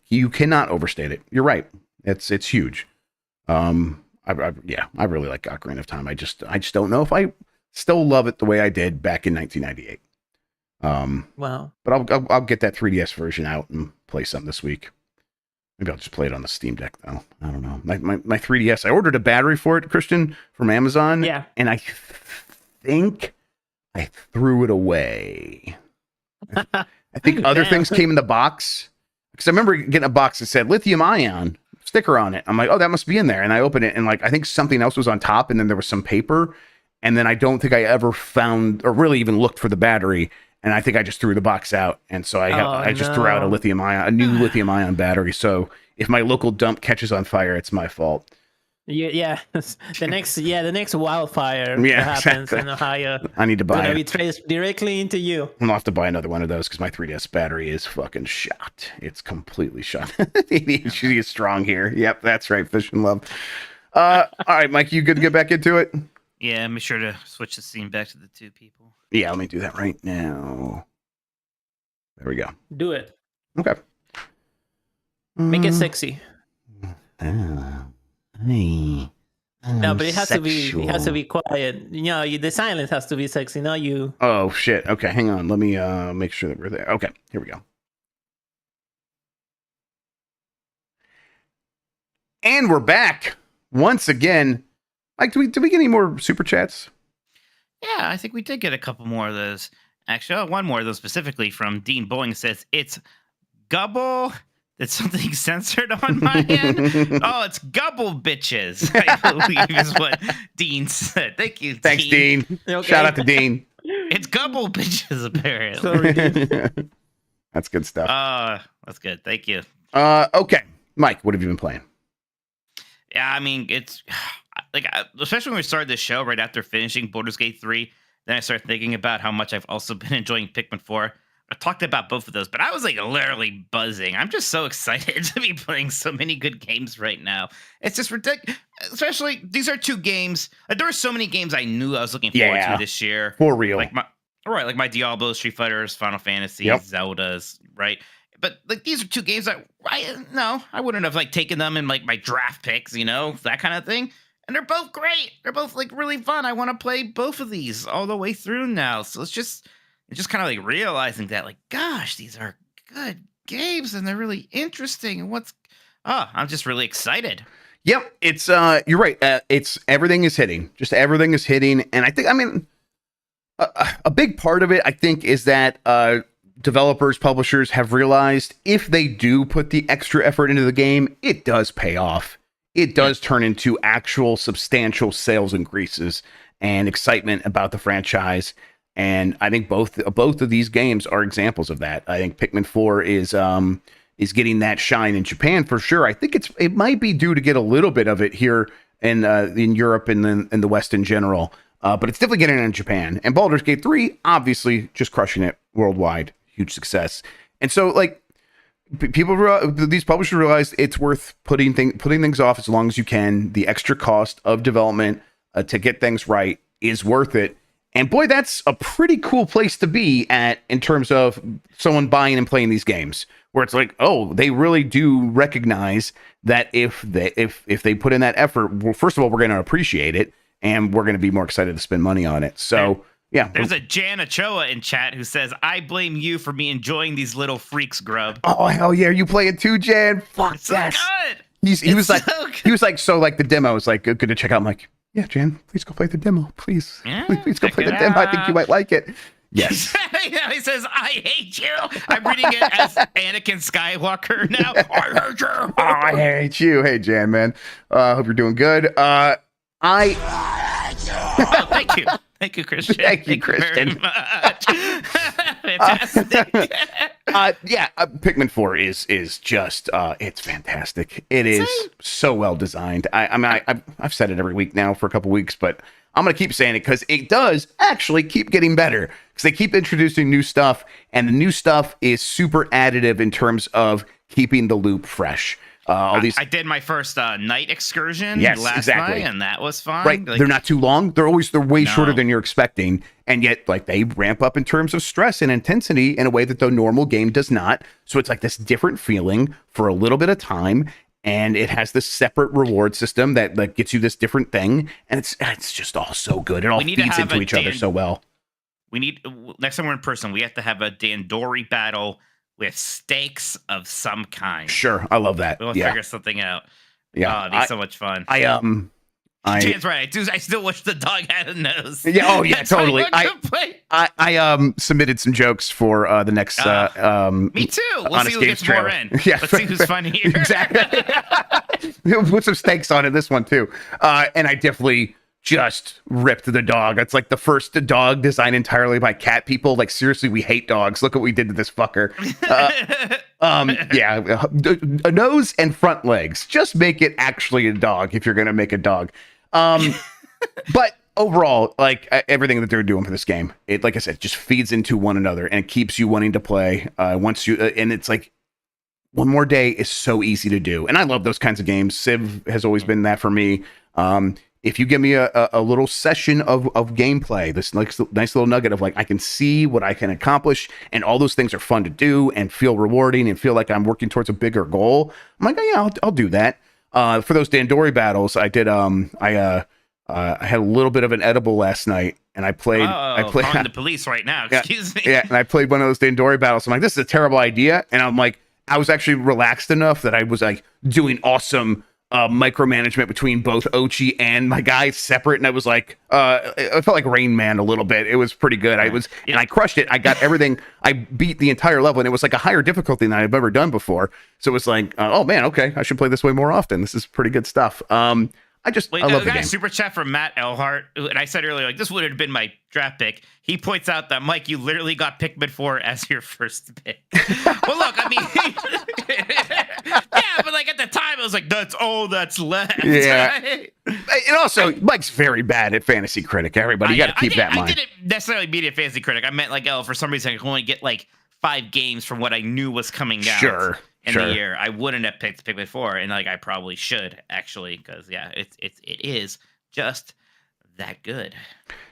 you cannot overstate it. You're right. It's huge. I really like Ocarina of Time. I just don't know if I still love it the way I did back in 1998. Wow. But I'll get that 3DS version out and play some this week. Maybe I'll just play it on the Steam Deck though. I don't know. My 3DS. I ordered a battery for it, Christian, from Amazon. Yeah. And I think I threw it away. I think other things came in the box. Because I remember getting a box that said lithium ion sticker on it. I'm like, oh, that must be in there. And I opened it and like I think something else was on top, and then there was some paper. And then I don't think I ever found or really even looked for the battery. And I think I just threw the box out. And so I just threw out a new lithium ion battery. So if my local dump catches on fire, it's my fault. Yeah. The next wildfire happens exactly. in Ohio. I need to buy it. Be traced directly into you. I'm gonna have to buy another one of those because my 3DS battery is fucking shot. It's completely shot. ADHD is strong here. Yep, that's right. Fish and love. All right, Mike, you good to get back into it? Yeah, make sure to switch the scene back to the two people. Yeah, let me do that right now. There we go. Do it. Okay. Make it sexy. Hey. No, but it has to be. It has to be quiet. You know, the silence has to be sexy. Not you. Oh shit. Okay, hang on. Let me make sure that we're there. Okay, here we go. And we're back once again. Mike, did we get any more super chats? Yeah, I think we did get a couple more of those. Actually, one more of those specifically from Dean Boeing says, it's Gubble. It's something censored on my end. Oh, it's Gubble bitches, I believe is what Dean said. Thank you, Dean. Thanks, Dean. Okay. Shout out to Dean. It's Gubble bitches, apparently. Sorry, Dean. That's good stuff. That's good. Thank you. Okay. Mike, what have you been playing? Yeah, I mean, it's like, especially when we started this show right after finishing Baldur's Gate 3, then I started thinking about how much I've also been enjoying Pikmin 4. I talked about both of those, but I was like literally buzzing. I'm just so excited to be playing so many good games right now. It's just ridiculous. Especially, these are two games. There were so many games I knew I was looking forward to this year. For real. Like my Diablo, Street Fighters, Final Fantasy, Zeldas, right? But like these are two games that I wouldn't have like taken them in like my draft picks, that kind of thing. And they're both great. They're both like really fun. I want to play both of these all the way through now. So it's just kind of like realizing that, like, gosh, these are good games and they're really interesting. And I'm just really excited. Yep, it's you're right. It's everything is hitting. Just everything is hitting, and I mean, a big part of it, I think, is that developers, publishers have realized if they do put the extra effort into the game, it does pay off. It does turn into actual substantial sales increases and excitement about the franchise. And I think both of these games are examples of that. I think Pikmin 4 is getting that shine in Japan for sure. I think it might be due to get a little bit of it here in Europe and then in the West in general. But it's definitely getting it in Japan. And Baldur's Gate 3, obviously, just crushing it worldwide. Huge success. And so, like, these publishers realize it's worth putting things off as long as you can. The extra cost of development to get things right is worth it. And boy, that's a pretty cool place to be at in terms of someone buying and playing these games, where it's like, oh, they really do recognize that if they put in that effort, well, first of all, we're going to appreciate it, and we're going to be more excited to spend money on it. So, yeah. There's a Jan Ochoa in chat who says, I blame you for me enjoying these little freaks, Grubb. Oh, hell yeah. You play it too, Jan? Fuck, it's so good. He was like, the demo is like, good to check out. I'm like, yeah, Jan, please go play the demo. Please. Yeah, please go play the demo. I think you might like it. Yes. He says, I hate you. I'm reading it as Anakin Skywalker now. I hate you. I hate you. Hey, Jan, man. Hope you're doing good. Thank you. Thank you, Christian. Thank you, Christian. Very much. Fantastic. Pikmin 4 is just it's fantastic. It is so well designed. I've said it every week now for a couple weeks, but I'm gonna keep saying it because it does actually keep getting better because they keep introducing new stuff, and the new stuff is super additive in terms of keeping the loop fresh. I did my first night excursion last night, and that was fun. Right, like, they're not too long. They're way shorter than you're expecting, and yet like they ramp up in terms of stress and intensity in a way that the normal game does not. So it's like this different feeling for a little bit of time, and it has this separate reward system that like gets you this different thing, and it's just all so good. It all feeds into each other so well. We need next time we're in person, we have to have a Dandori battle with stakes of some kind. Sure, I love that. We'll figure something out. Yeah, it'd be so much fun. Jan's right. I still wish the dog had a nose. Yeah. Oh yeah. Totally. I submitted some jokes for the next. Me too. We'll see who gets more in. Yeah. Let's see who's funnier. Exactly. We'll put some stakes on it. This one too. And I definitely just ripped the dog. It's like the first dog designed entirely by cat people. Like seriously, we hate dogs. Look what we did to this fucker. A nose and front legs. Just make it actually a dog if you're gonna make a dog. But overall, like everything that they're doing for this game, it, like I said, just feeds into one another and it keeps you wanting to play. And it's like one more day is so easy to do, and I love those kinds of games. Civ has always been that for me. If you give me a little session of gameplay, this nice little nugget of like, I can see what I can accomplish, and all those things are fun to do and feel rewarding and feel like I'm working towards a bigger goal. I'm like, oh, yeah, I'll do that. For those Dandori battles, I did. I had a little bit of an edible last night, and I played. Calling the police right now. Excuse me. Yeah, and I played one of those Dandori battles. I'm like, this is a terrible idea, and I'm like, I was actually relaxed enough that I was like doing awesome micromanagement between both Ochi and my guy separate, and I was like, I felt like Rain Man a little bit. It was pretty good. And I crushed it. I got everything. I beat the entire level, and it was like a higher difficulty than I've ever done before. So it was like, oh man, okay, I should play this way more often. This is pretty good stuff. I love the game. Super chat from Matt Elhart, and I said earlier, like, this would have been my draft pick. He points out that, Mike, you literally got Pikmin 4 as your first pick. Well, look, I mean, yeah, but like at the time, I was like, that's all that's left. Yeah. Right? And also, Mike's very bad at Fantasy Critic. Everybody, you got to keep that in mind. I didn't necessarily beat a Fantasy Critic. I meant like, for some reason, I could only get like 5 games from what I knew was coming out. In the year, I wouldn't have picked Pikmin 4, and like I probably should actually, because it is just that good.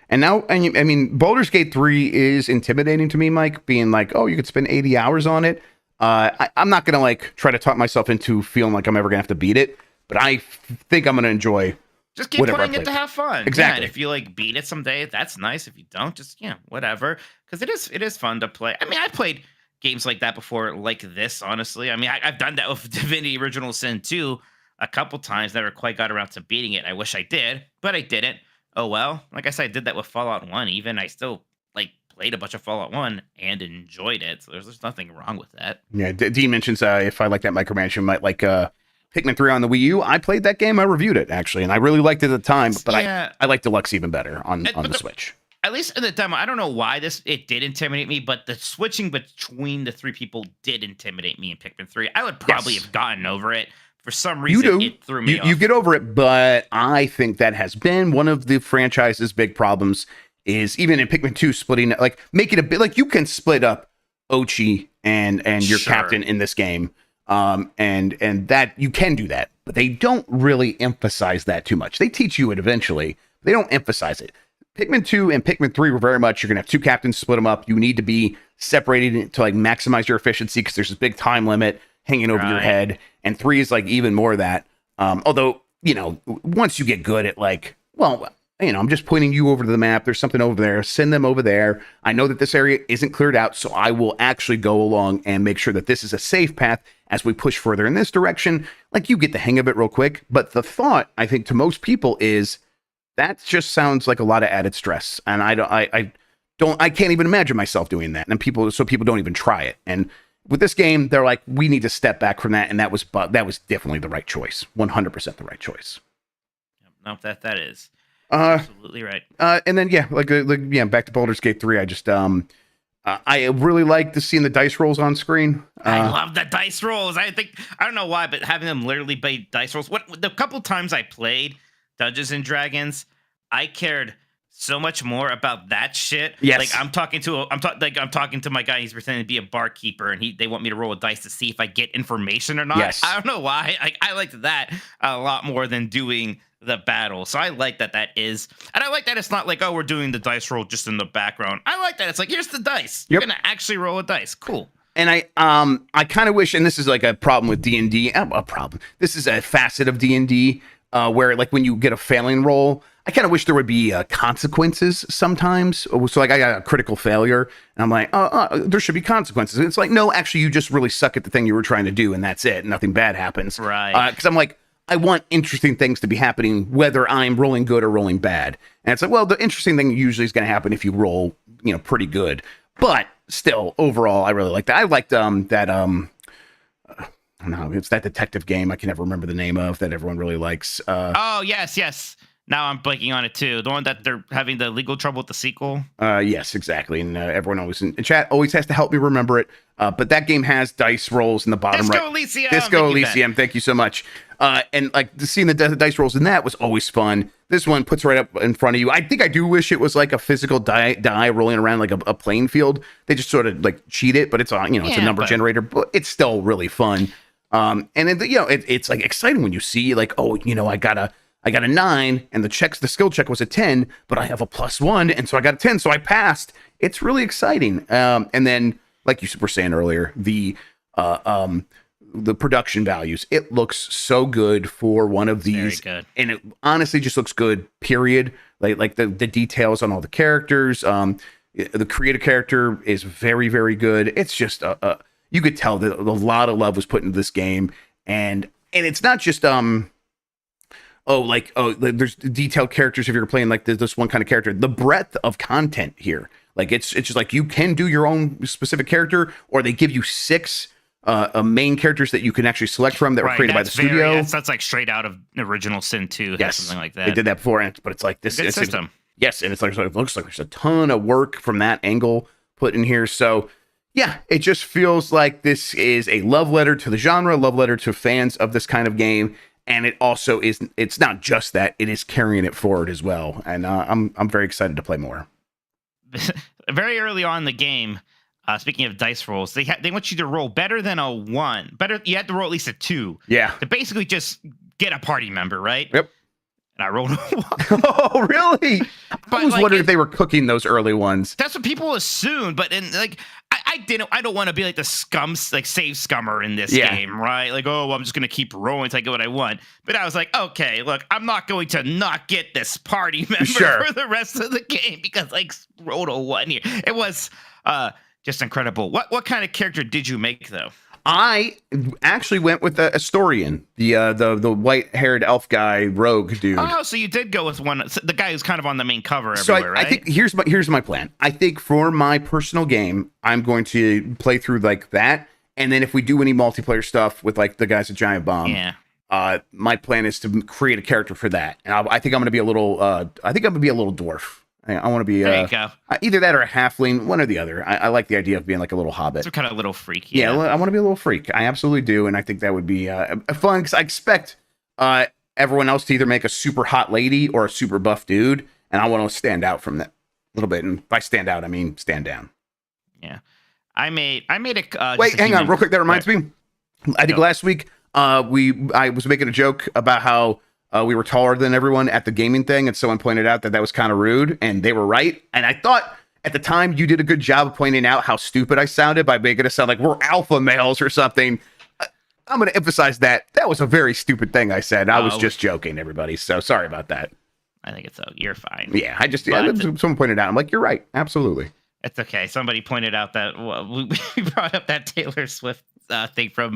And now, I mean, Baldur's Gate 3 is intimidating to me, Mike. Being like, oh, you could spend 80 hours on it. I'm not gonna like try to talk myself into feeling like I'm ever gonna have to beat it, but I think I'm gonna enjoy. Just keep playing it to have fun. Exactly. Yeah, and if you like beat it someday, that's nice. If you don't, just whatever. Because it is fun to play. I mean, I played games like that before, like this, honestly. I mean, I've done that with Divinity Original Sin 2 a couple times. Never quite got around to beating it. I wish I did, but I didn't. Oh, well. Like I said, I did that with Fallout 1 even. I still, like, played a bunch of Fallout 1 and enjoyed it. So there's nothing wrong with that. Yeah, Dean mentions if I like that micromanagement, might like Pikmin 3 on the Wii U. I played that game. I reviewed it, actually, and I really liked it at the time, but I like Deluxe even better on the Switch. At least in the demo, I don't know why it did intimidate me, but the switching between the 3 people did intimidate me in Pikmin 3. I would probably have gotten over it. For some reason, it threw me off. You get over it, but I think that has been one of the franchise's big problems is even in Pikmin 2 splitting, like make it a bit like you can split up Ochi and your captain in this game. And that you can do that, but they don't really emphasize that too much. They teach you it eventually. They don't emphasize it. Pikmin 2 and Pikmin 3 were very much, you're going to have 2 captains, split them up. You need to be separated to like maximize your efficiency because there's this big time limit hanging over your head. And 3 is like even more of that. Although, once you get good at like, well, I'm just pointing you over to the map. There's something over there. Send them over there. I know that this area isn't cleared out, so I will actually go along and make sure that this is a safe path as we push further in this direction. Like you get the hang of it real quick. But the thought, I think, to most people is, that just sounds like a lot of added stress, and I can't even imagine myself doing that. And people don't even try it. And with this game, they're like, we need to step back from that, and that was definitely the right choice, 100% the right choice. No, that is absolutely right. And then back to Baldur's Gate 3. I just I really like to seeing the dice rolls on screen. I love the dice rolls. I don't know why, but having them literally be dice rolls. The couple times I played Dungeons and Dragons, I cared so much more about that shit. Yes. Like I'm talking to my guy. He's pretending to be a barkeeper, and they want me to roll a dice to see if I get information or not. Yes. I don't know why. I liked that a lot more than doing the battle. So I like that is, and I like that it's not like, oh, we're doing the dice roll just in the background. I like that it's like, here's the dice. You're gonna actually roll a dice. Cool. And I kind of wish, and this is like a problem with D&D. A problem. This is a facet of D&D. Where like when you get a failing roll, I kind of wish there would be consequences sometimes. So like I got a critical failure and I'm like, there should be consequences. And it's like, no, actually you just really suck at the thing you were trying to do and that's it. Nothing bad happens. Right. Because I'm like, I want interesting things to be happening whether I'm rolling good or rolling bad. And it's like, well, the interesting thing usually is going to happen if you roll, pretty good. But still, overall, I really like that. I liked no, it's that detective game I can never remember the name of that everyone really likes. Oh, yes. Now I'm blanking on it, too. The one that they're having the legal trouble with the sequel? Yes, exactly. And everyone always in chat always has to help me remember it. But that game has dice rolls in the bottom Disco right. Elysium! Disco Elysium. Thank you so much. And like seeing the dice rolls in that was always fun. This one puts right up in front of you. I think I do wish it was like a physical die rolling around like a playing field. They just sort of like cheat it, but it's it's a number generator, but it's still really fun. And then it's like exciting when you see like, oh, I got a 9 and the skill check was a 10, but I have a +1 and so I got a 10, so I passed. It's really exciting. And then like you were saying earlier, the production values, it looks so good for one of these. Very good. And it honestly just looks good, period. Like the details on all the characters, the creative character is very, very good. It's just you could tell that a lot of love was put into this game, and it's not just there's detailed characters if you're playing like this one kind of character. The breadth of content here, like it's just like you can do your own specific character, or they give you 6 main characters that you can actually select from that were created by the studio. That's like straight out of Original Sin 2, yes, something like that. They did that before, but it's like this good system. Yes, and it's like it looks like there's a ton of work from that angle put in here. So yeah, it just feels like this is a love letter to the genre, love letter to fans of this kind of game. And it also is, it's not just that, it is carrying it forward as well. And I'm very excited to play more. Very early on in the game, speaking of dice rolls, they want you to roll better than a 1. You had to roll at least a 2. Yeah. To basically just get a party member, right? Yep. And I rolled a 1. Oh, really? I was wondering if they were cooking those early ones. That's what people assume, but I don't want to be like the save scummer in this game, right? Like, oh, well, I'm just gonna keep rolling until I get what I want. But I was like, okay, look, I'm not going to not get this party member for the rest of the game because I rolled a 1 here. It was just incredible. What kind of character did you make though? I actually went with the Astorian, the white-haired elf guy, rogue dude. Oh, so you did go with the guy who's kind of on the main cover everywhere, so right? I think here's my plan. I think for my personal game, I'm going to play through like that, and then if we do any multiplayer stuff with like the guys at Giant Bomb, my plan is to create a character for that. And I think I'm going to be a little. Dwarf. I want to be either that or a halfling, one or the other. I like the idea of being like a little hobbit. Some kind of little freak. Yeah, I want to be a little freak. I absolutely do, and I think that would be fun because I expect everyone else to either make a super hot lady or a super buff dude, and I want to stand out from that a little bit. And by stand out, I mean stand down. Yeah, I made a wait. Hang on, real quick. That reminds me. I think last week I was making a joke about how. We were taller than everyone at the gaming thing, and someone pointed out that was kind of rude, and they were right. And I thought at the time you did a good job of pointing out how stupid I sounded by making it sound like we're alpha males or something. I'm going to emphasize that was a very stupid thing I said. I was just joking, everybody. So sorry about that. I think you're fine. Yeah, someone pointed out. I'm like, you're right. Absolutely. It's okay. Somebody pointed out that we brought up that Taylor Swift thing from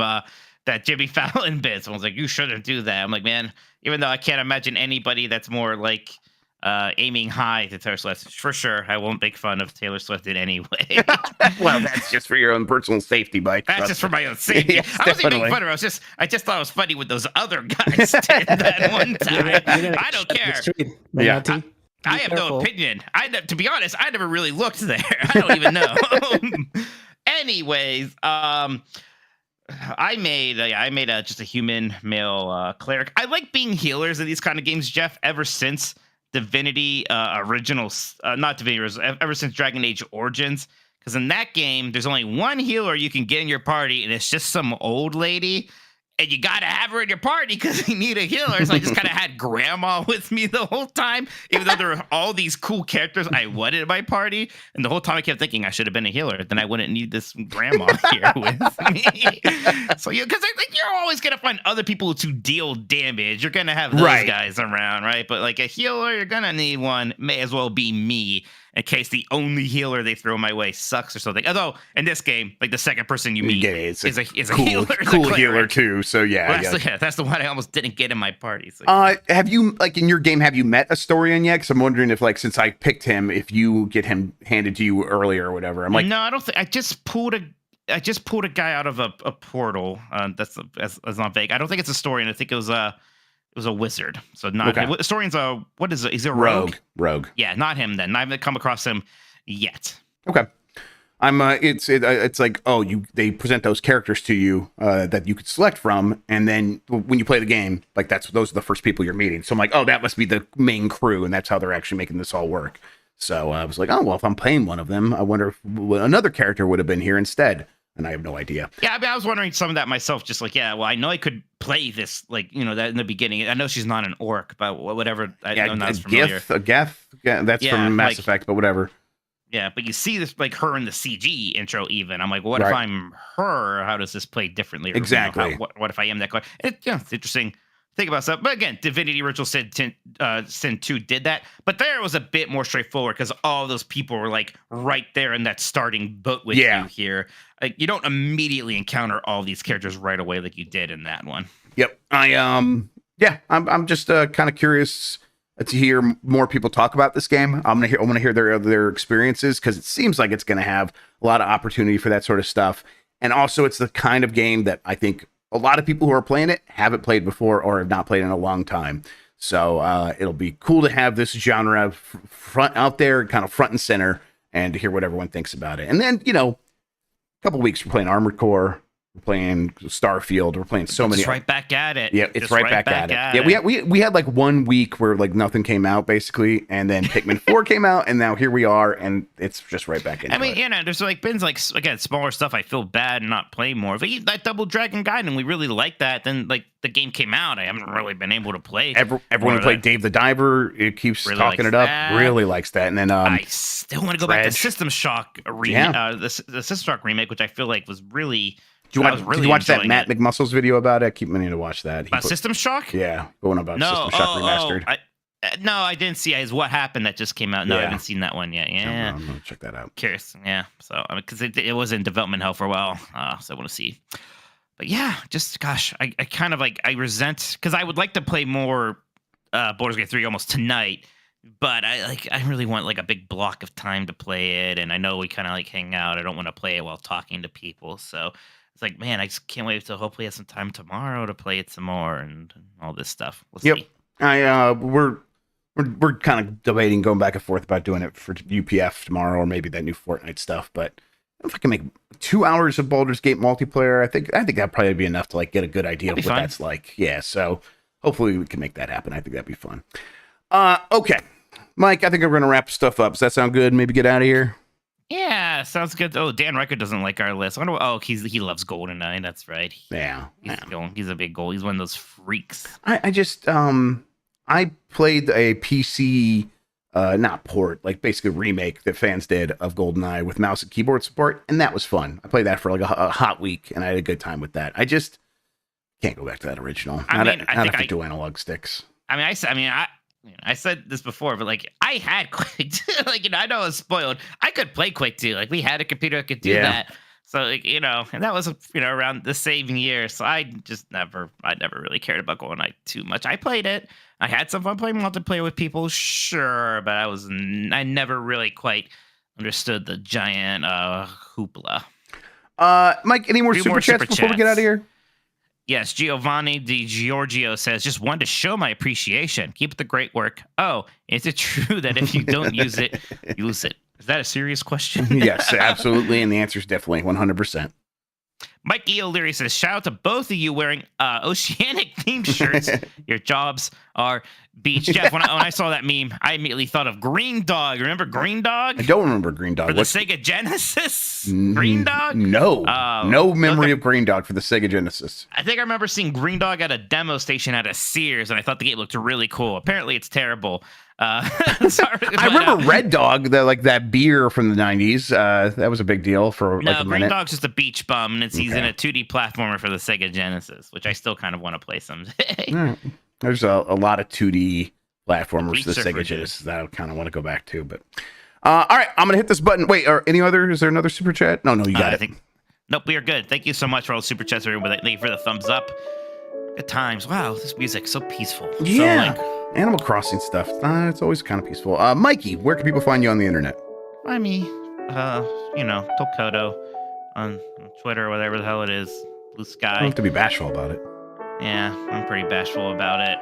that Jimmy Fallon bit. Someone's like, you shouldn't do that. I'm like, man, even though I can't imagine anybody that's more like aiming high to Taylor Swift, for sure, I won't make fun of Taylor Swift in any way. Well, that's just for your own personal safety, Mike. That's just for my own safety. Yes, I wasn't making fun of her. I just thought it was funny what those other guys did that one time. I don't care. Yeah. I have no opinion. To be honest, I never really looked there. I don't even know. Anyways, I made just a human male cleric. I like being healers in these kind of games, Jeff, ever since Divinity Originals, not Divinity, ever since Dragon Age Origins. Because in that game, there's only one healer you can get in your party, and it's just some old lady. And you got to have her in your party because you need a healer. So I just kind of had grandma with me the whole time, even though there were all these cool characters I wanted in my party. And the whole time I kept thinking I should have been a healer. Then I wouldn't need this grandma here with me. So, because you're always going to find other people to deal damage. You're going to have those guys around, right? But like a healer, you're going to need one. May as well be me. In case the only healer they throw my way sucks or something. Although in this game, like the second person you meet is a cool, healer, cool healer too. So that's the one I almost didn't get in my party. So. Have you in your game? Have you met Astorian yet? Because I'm wondering if since I picked him, if you get him handed to you earlier or whatever. I'm like, no, I don't think. I just pulled a guy out of a portal. That's not vague. I don't think it's Astorian. I think it was a wizard. So not Astorian's what is it? Is it a rogue? Rogue. Yeah, not him then. I haven't come across him yet. Okay. It's like, they present those characters to you that you could select from, and then when you play the game, like those are the first people you're meeting. So I'm like, that must be the main crew, and that's how they're actually making this all work. So I was like, if I'm playing one of them, I wonder if another character would have been here instead. And I have no idea. Yeah, I was wondering some of that myself. Just like, I know I could play this, that in the beginning. I know she's not an orc, but whatever. I'm not familiar. A Geth. Yeah, that's from Mass Effect, but whatever. Yeah, but you see this her in the CG intro. Even I'm like, what if I'm her? How does this play differently? Or, exactly. What if I am that guy? It's interesting. Think about stuff. But again, Divinity Original Sin 2 did that. But there it was a bit more straightforward because all those people were right there in that starting boat with you here. You don't immediately encounter all these characters right away like you did in that one. Yep. yeah, I'm just kind of curious to hear more people talk about this game. I want to hear their experiences, because it seems like it's going to have a lot of opportunity for that sort of stuff. And also, it's the kind of game that I think a lot of people who are playing it haven't played before or have not played in a long time. So it'll be cool to have this genre front out there, kind of front and center, and to hear what everyone thinks about it. And then, a couple weeks we're playing Armored Core. We're playing Starfield. We're playing so many. It's right back at it. Yeah, it's right back at it. Yeah, we had like 1 week where like nothing came out basically, and then Pikmin 4 came out, and now here we are, and it's just right back into it. There's like been like again smaller stuff. I feel bad not playing more. But that Double Dragon Gaiden, we really liked that. Then like the game came out, I haven't really been able to play. Everyone who played Dave the Diver, it keeps really talking it up. That. Really likes that. And then I still want to go back to System Shock the System Shock remake, which I feel like was really. Did you watch that Matt McMuscle's video about it? I keep meaning to watch that. About System Shock? Yeah, going about System Shock Remastered. No, I didn't see his What Happened that just came out. No, I haven't seen that one yet. Yeah. I'm going to check that out. Curious. Yeah. So, because it was in development hell for a while. So I want to see. But yeah, just, gosh, I kind of like, I resent, because I would like to play more Baldur's Gate 3 almost tonight. But I really want like a big block of time to play it. And I know we kind of like hang out. I don't want to play it while talking to people. So, it's like, man, I just can't wait to hopefully have some time tomorrow to play it some more and all this stuff. We'll see. We're kind of debating, going back and forth about doing it for UPF tomorrow, or maybe that new Fortnite stuff. But if I can make 2 hours of Baldur's Gate multiplayer, I think that'd probably be enough to like get a good idea of what that's like. Yeah, so hopefully we can make that happen. I think that'd be fun. Okay, Mike, I think we're gonna wrap stuff up. Does that sound good? Maybe get out of here. Yeah, sounds good. Oh, Dan Reichert doesn't like our list. He loves GoldenEye. That's right. He's a big goal. He's one of those freaks. I just I played a PC not port, like basically remake that fans did of GoldenEye with mouse and keyboard support, and that was fun. I played that for like a hot week, and I had a good time with that. I just can't go back to that original. I have to do analog sticks. I said this before, but like I had Quake 2. Like, I know I was spoiled. I could play Quake 2. Like, we had a computer that could do that. So, like, and that was around the same year. So I never really cared about GoldenEye too much. I played it. I had some fun playing multiplayer with people, sure, but I never really quite understood the giant hoopla. Mike, any more super chats before we get out of here? Yes, Giovanni Di Giorgio says, just wanted to show my appreciation. Keep up the great work. Oh, is it true that if you don't use it, you lose it? Is that a serious question? Yes, absolutely. And the answer is definitely 100%. Mike E. O'Leary says, shout out to both of you wearing Oceanic themed shirts. Your jobs are beach. Jeff, when I saw that meme, I immediately thought of Green Dog. Remember Green Dog? I don't remember Green Dog. For the Sega Genesis? Green Dog? No. No memory of Green Dog for the Sega Genesis. I think I remember seeing Green Dog at a demo station at a Sears, and I thought the game looked really cool. Apparently, it's terrible. I remember Red Dog, that beer from the 90s. That was a big deal for like a minute. Green Dog's just a beach bum, and he's in a 2D platformer for the Sega Genesis, which I still kind of want to play someday. Right. There's a lot of 2D platformers for the Sega Genesis that I kind of want to go back to. But all right, I'm gonna hit this button. Wait, is there another super chat? No, you got it. Nope, we are good. Thank you so much for all the super chats, everybody. Thank you for the thumbs up. Good times. Wow, this music's so peaceful. Yeah. Animal Crossing stuff. It's always kind of peaceful. Mikey, where can people find you on the internet? Find me, Tokoto on Twitter or whatever the hell it is. Blue Sky. You don't have to be bashful about it. Yeah, I'm pretty bashful about it.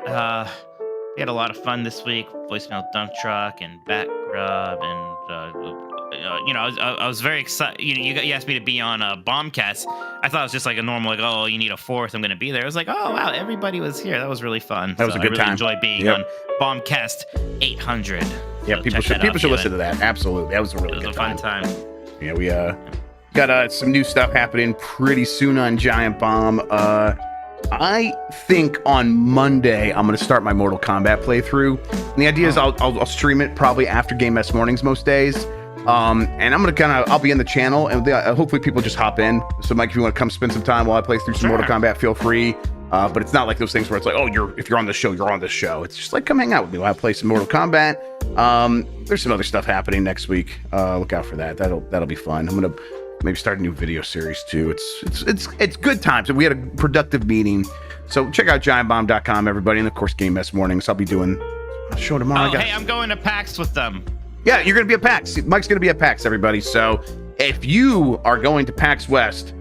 We had a lot of fun this week. Voicemail Dump Truck and Bat Grubb and I was very excited. You asked me to be on Bombcast. I thought it was just like a normal, you need a fourth, I'm going to be there. I was like, oh, wow, everybody was here. That was really fun. That was a good time. I really enjoyed being on Bombcast 800. Yeah, so people should listen to that. Absolutely. That was a really good time. It was a fun time. Yeah, we got some new stuff happening pretty soon on Giant Bomb. I think on Monday I'm going to start my Mortal Kombat playthrough. And the idea is I'll stream it probably after Game S mornings most days. And I'm gonna I'll be in the channel, and hopefully people just hop in. So Mike, if you want to come spend some time while I play through some Mortal Kombat, feel free. But it's not like those things where it's like, if you're on the show, you're on the show. It's just like, come hang out with me while I play some Mortal Kombat. There's some other stuff happening next week. Look out for that. That'll be fun. I'm gonna maybe start a new video series too. It's good times. We had a productive meeting, So check out giantbomb.com, everybody, and of course Game Mess Mornings. I'll be doing a show tomorrow. Oh, hey, I'm going to PAX with them. Yeah, you're going to be at PAX. Mike's going to be at PAX, everybody. So if you are going to PAX West,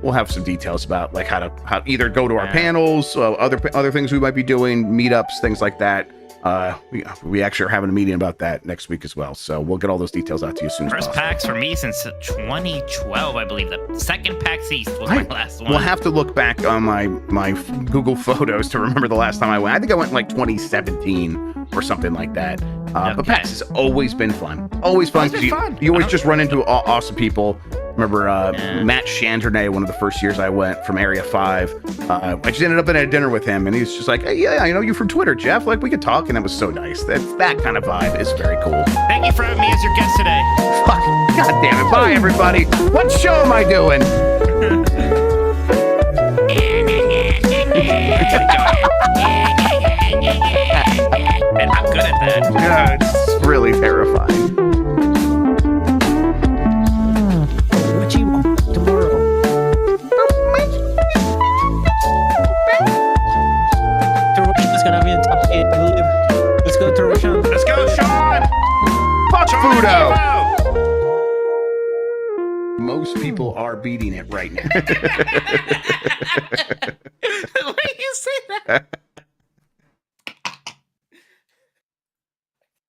we'll have some details about like how either go to our panels, other things we might be doing, meetups, things like that. We actually are having a meeting about that next week as well. So we'll get all those details out to you as soon as possible. First PAX for me since 2012, I believe. The second PAX East was my last one. We'll have to look back on my Google Photos to remember the last time I went. I think I went in like 2017 or something like that. But PAX has always been fun. Always fun. You always just run into awesome people. Remember Matt Chandernay, one of the first years I went from Area 5. I just ended up at a dinner with him, and he's just like, hey, yeah, I know you from Twitter, Jeff. Like, we could talk, and it was so nice. That kind of vibe is very cool. Thank you for having me as your guest today. Fuck. God damn it. Bye, everybody. What show am I doing? And I'm good at that. Yeah, it's really terrifying. What you want tomorrow? Roshan's gonna be in top 8, I believe. Let's go to Roshan. Let's go, Sean! Fuck Sean Fudo! Evo! Most people are beating it right now. The way you say that.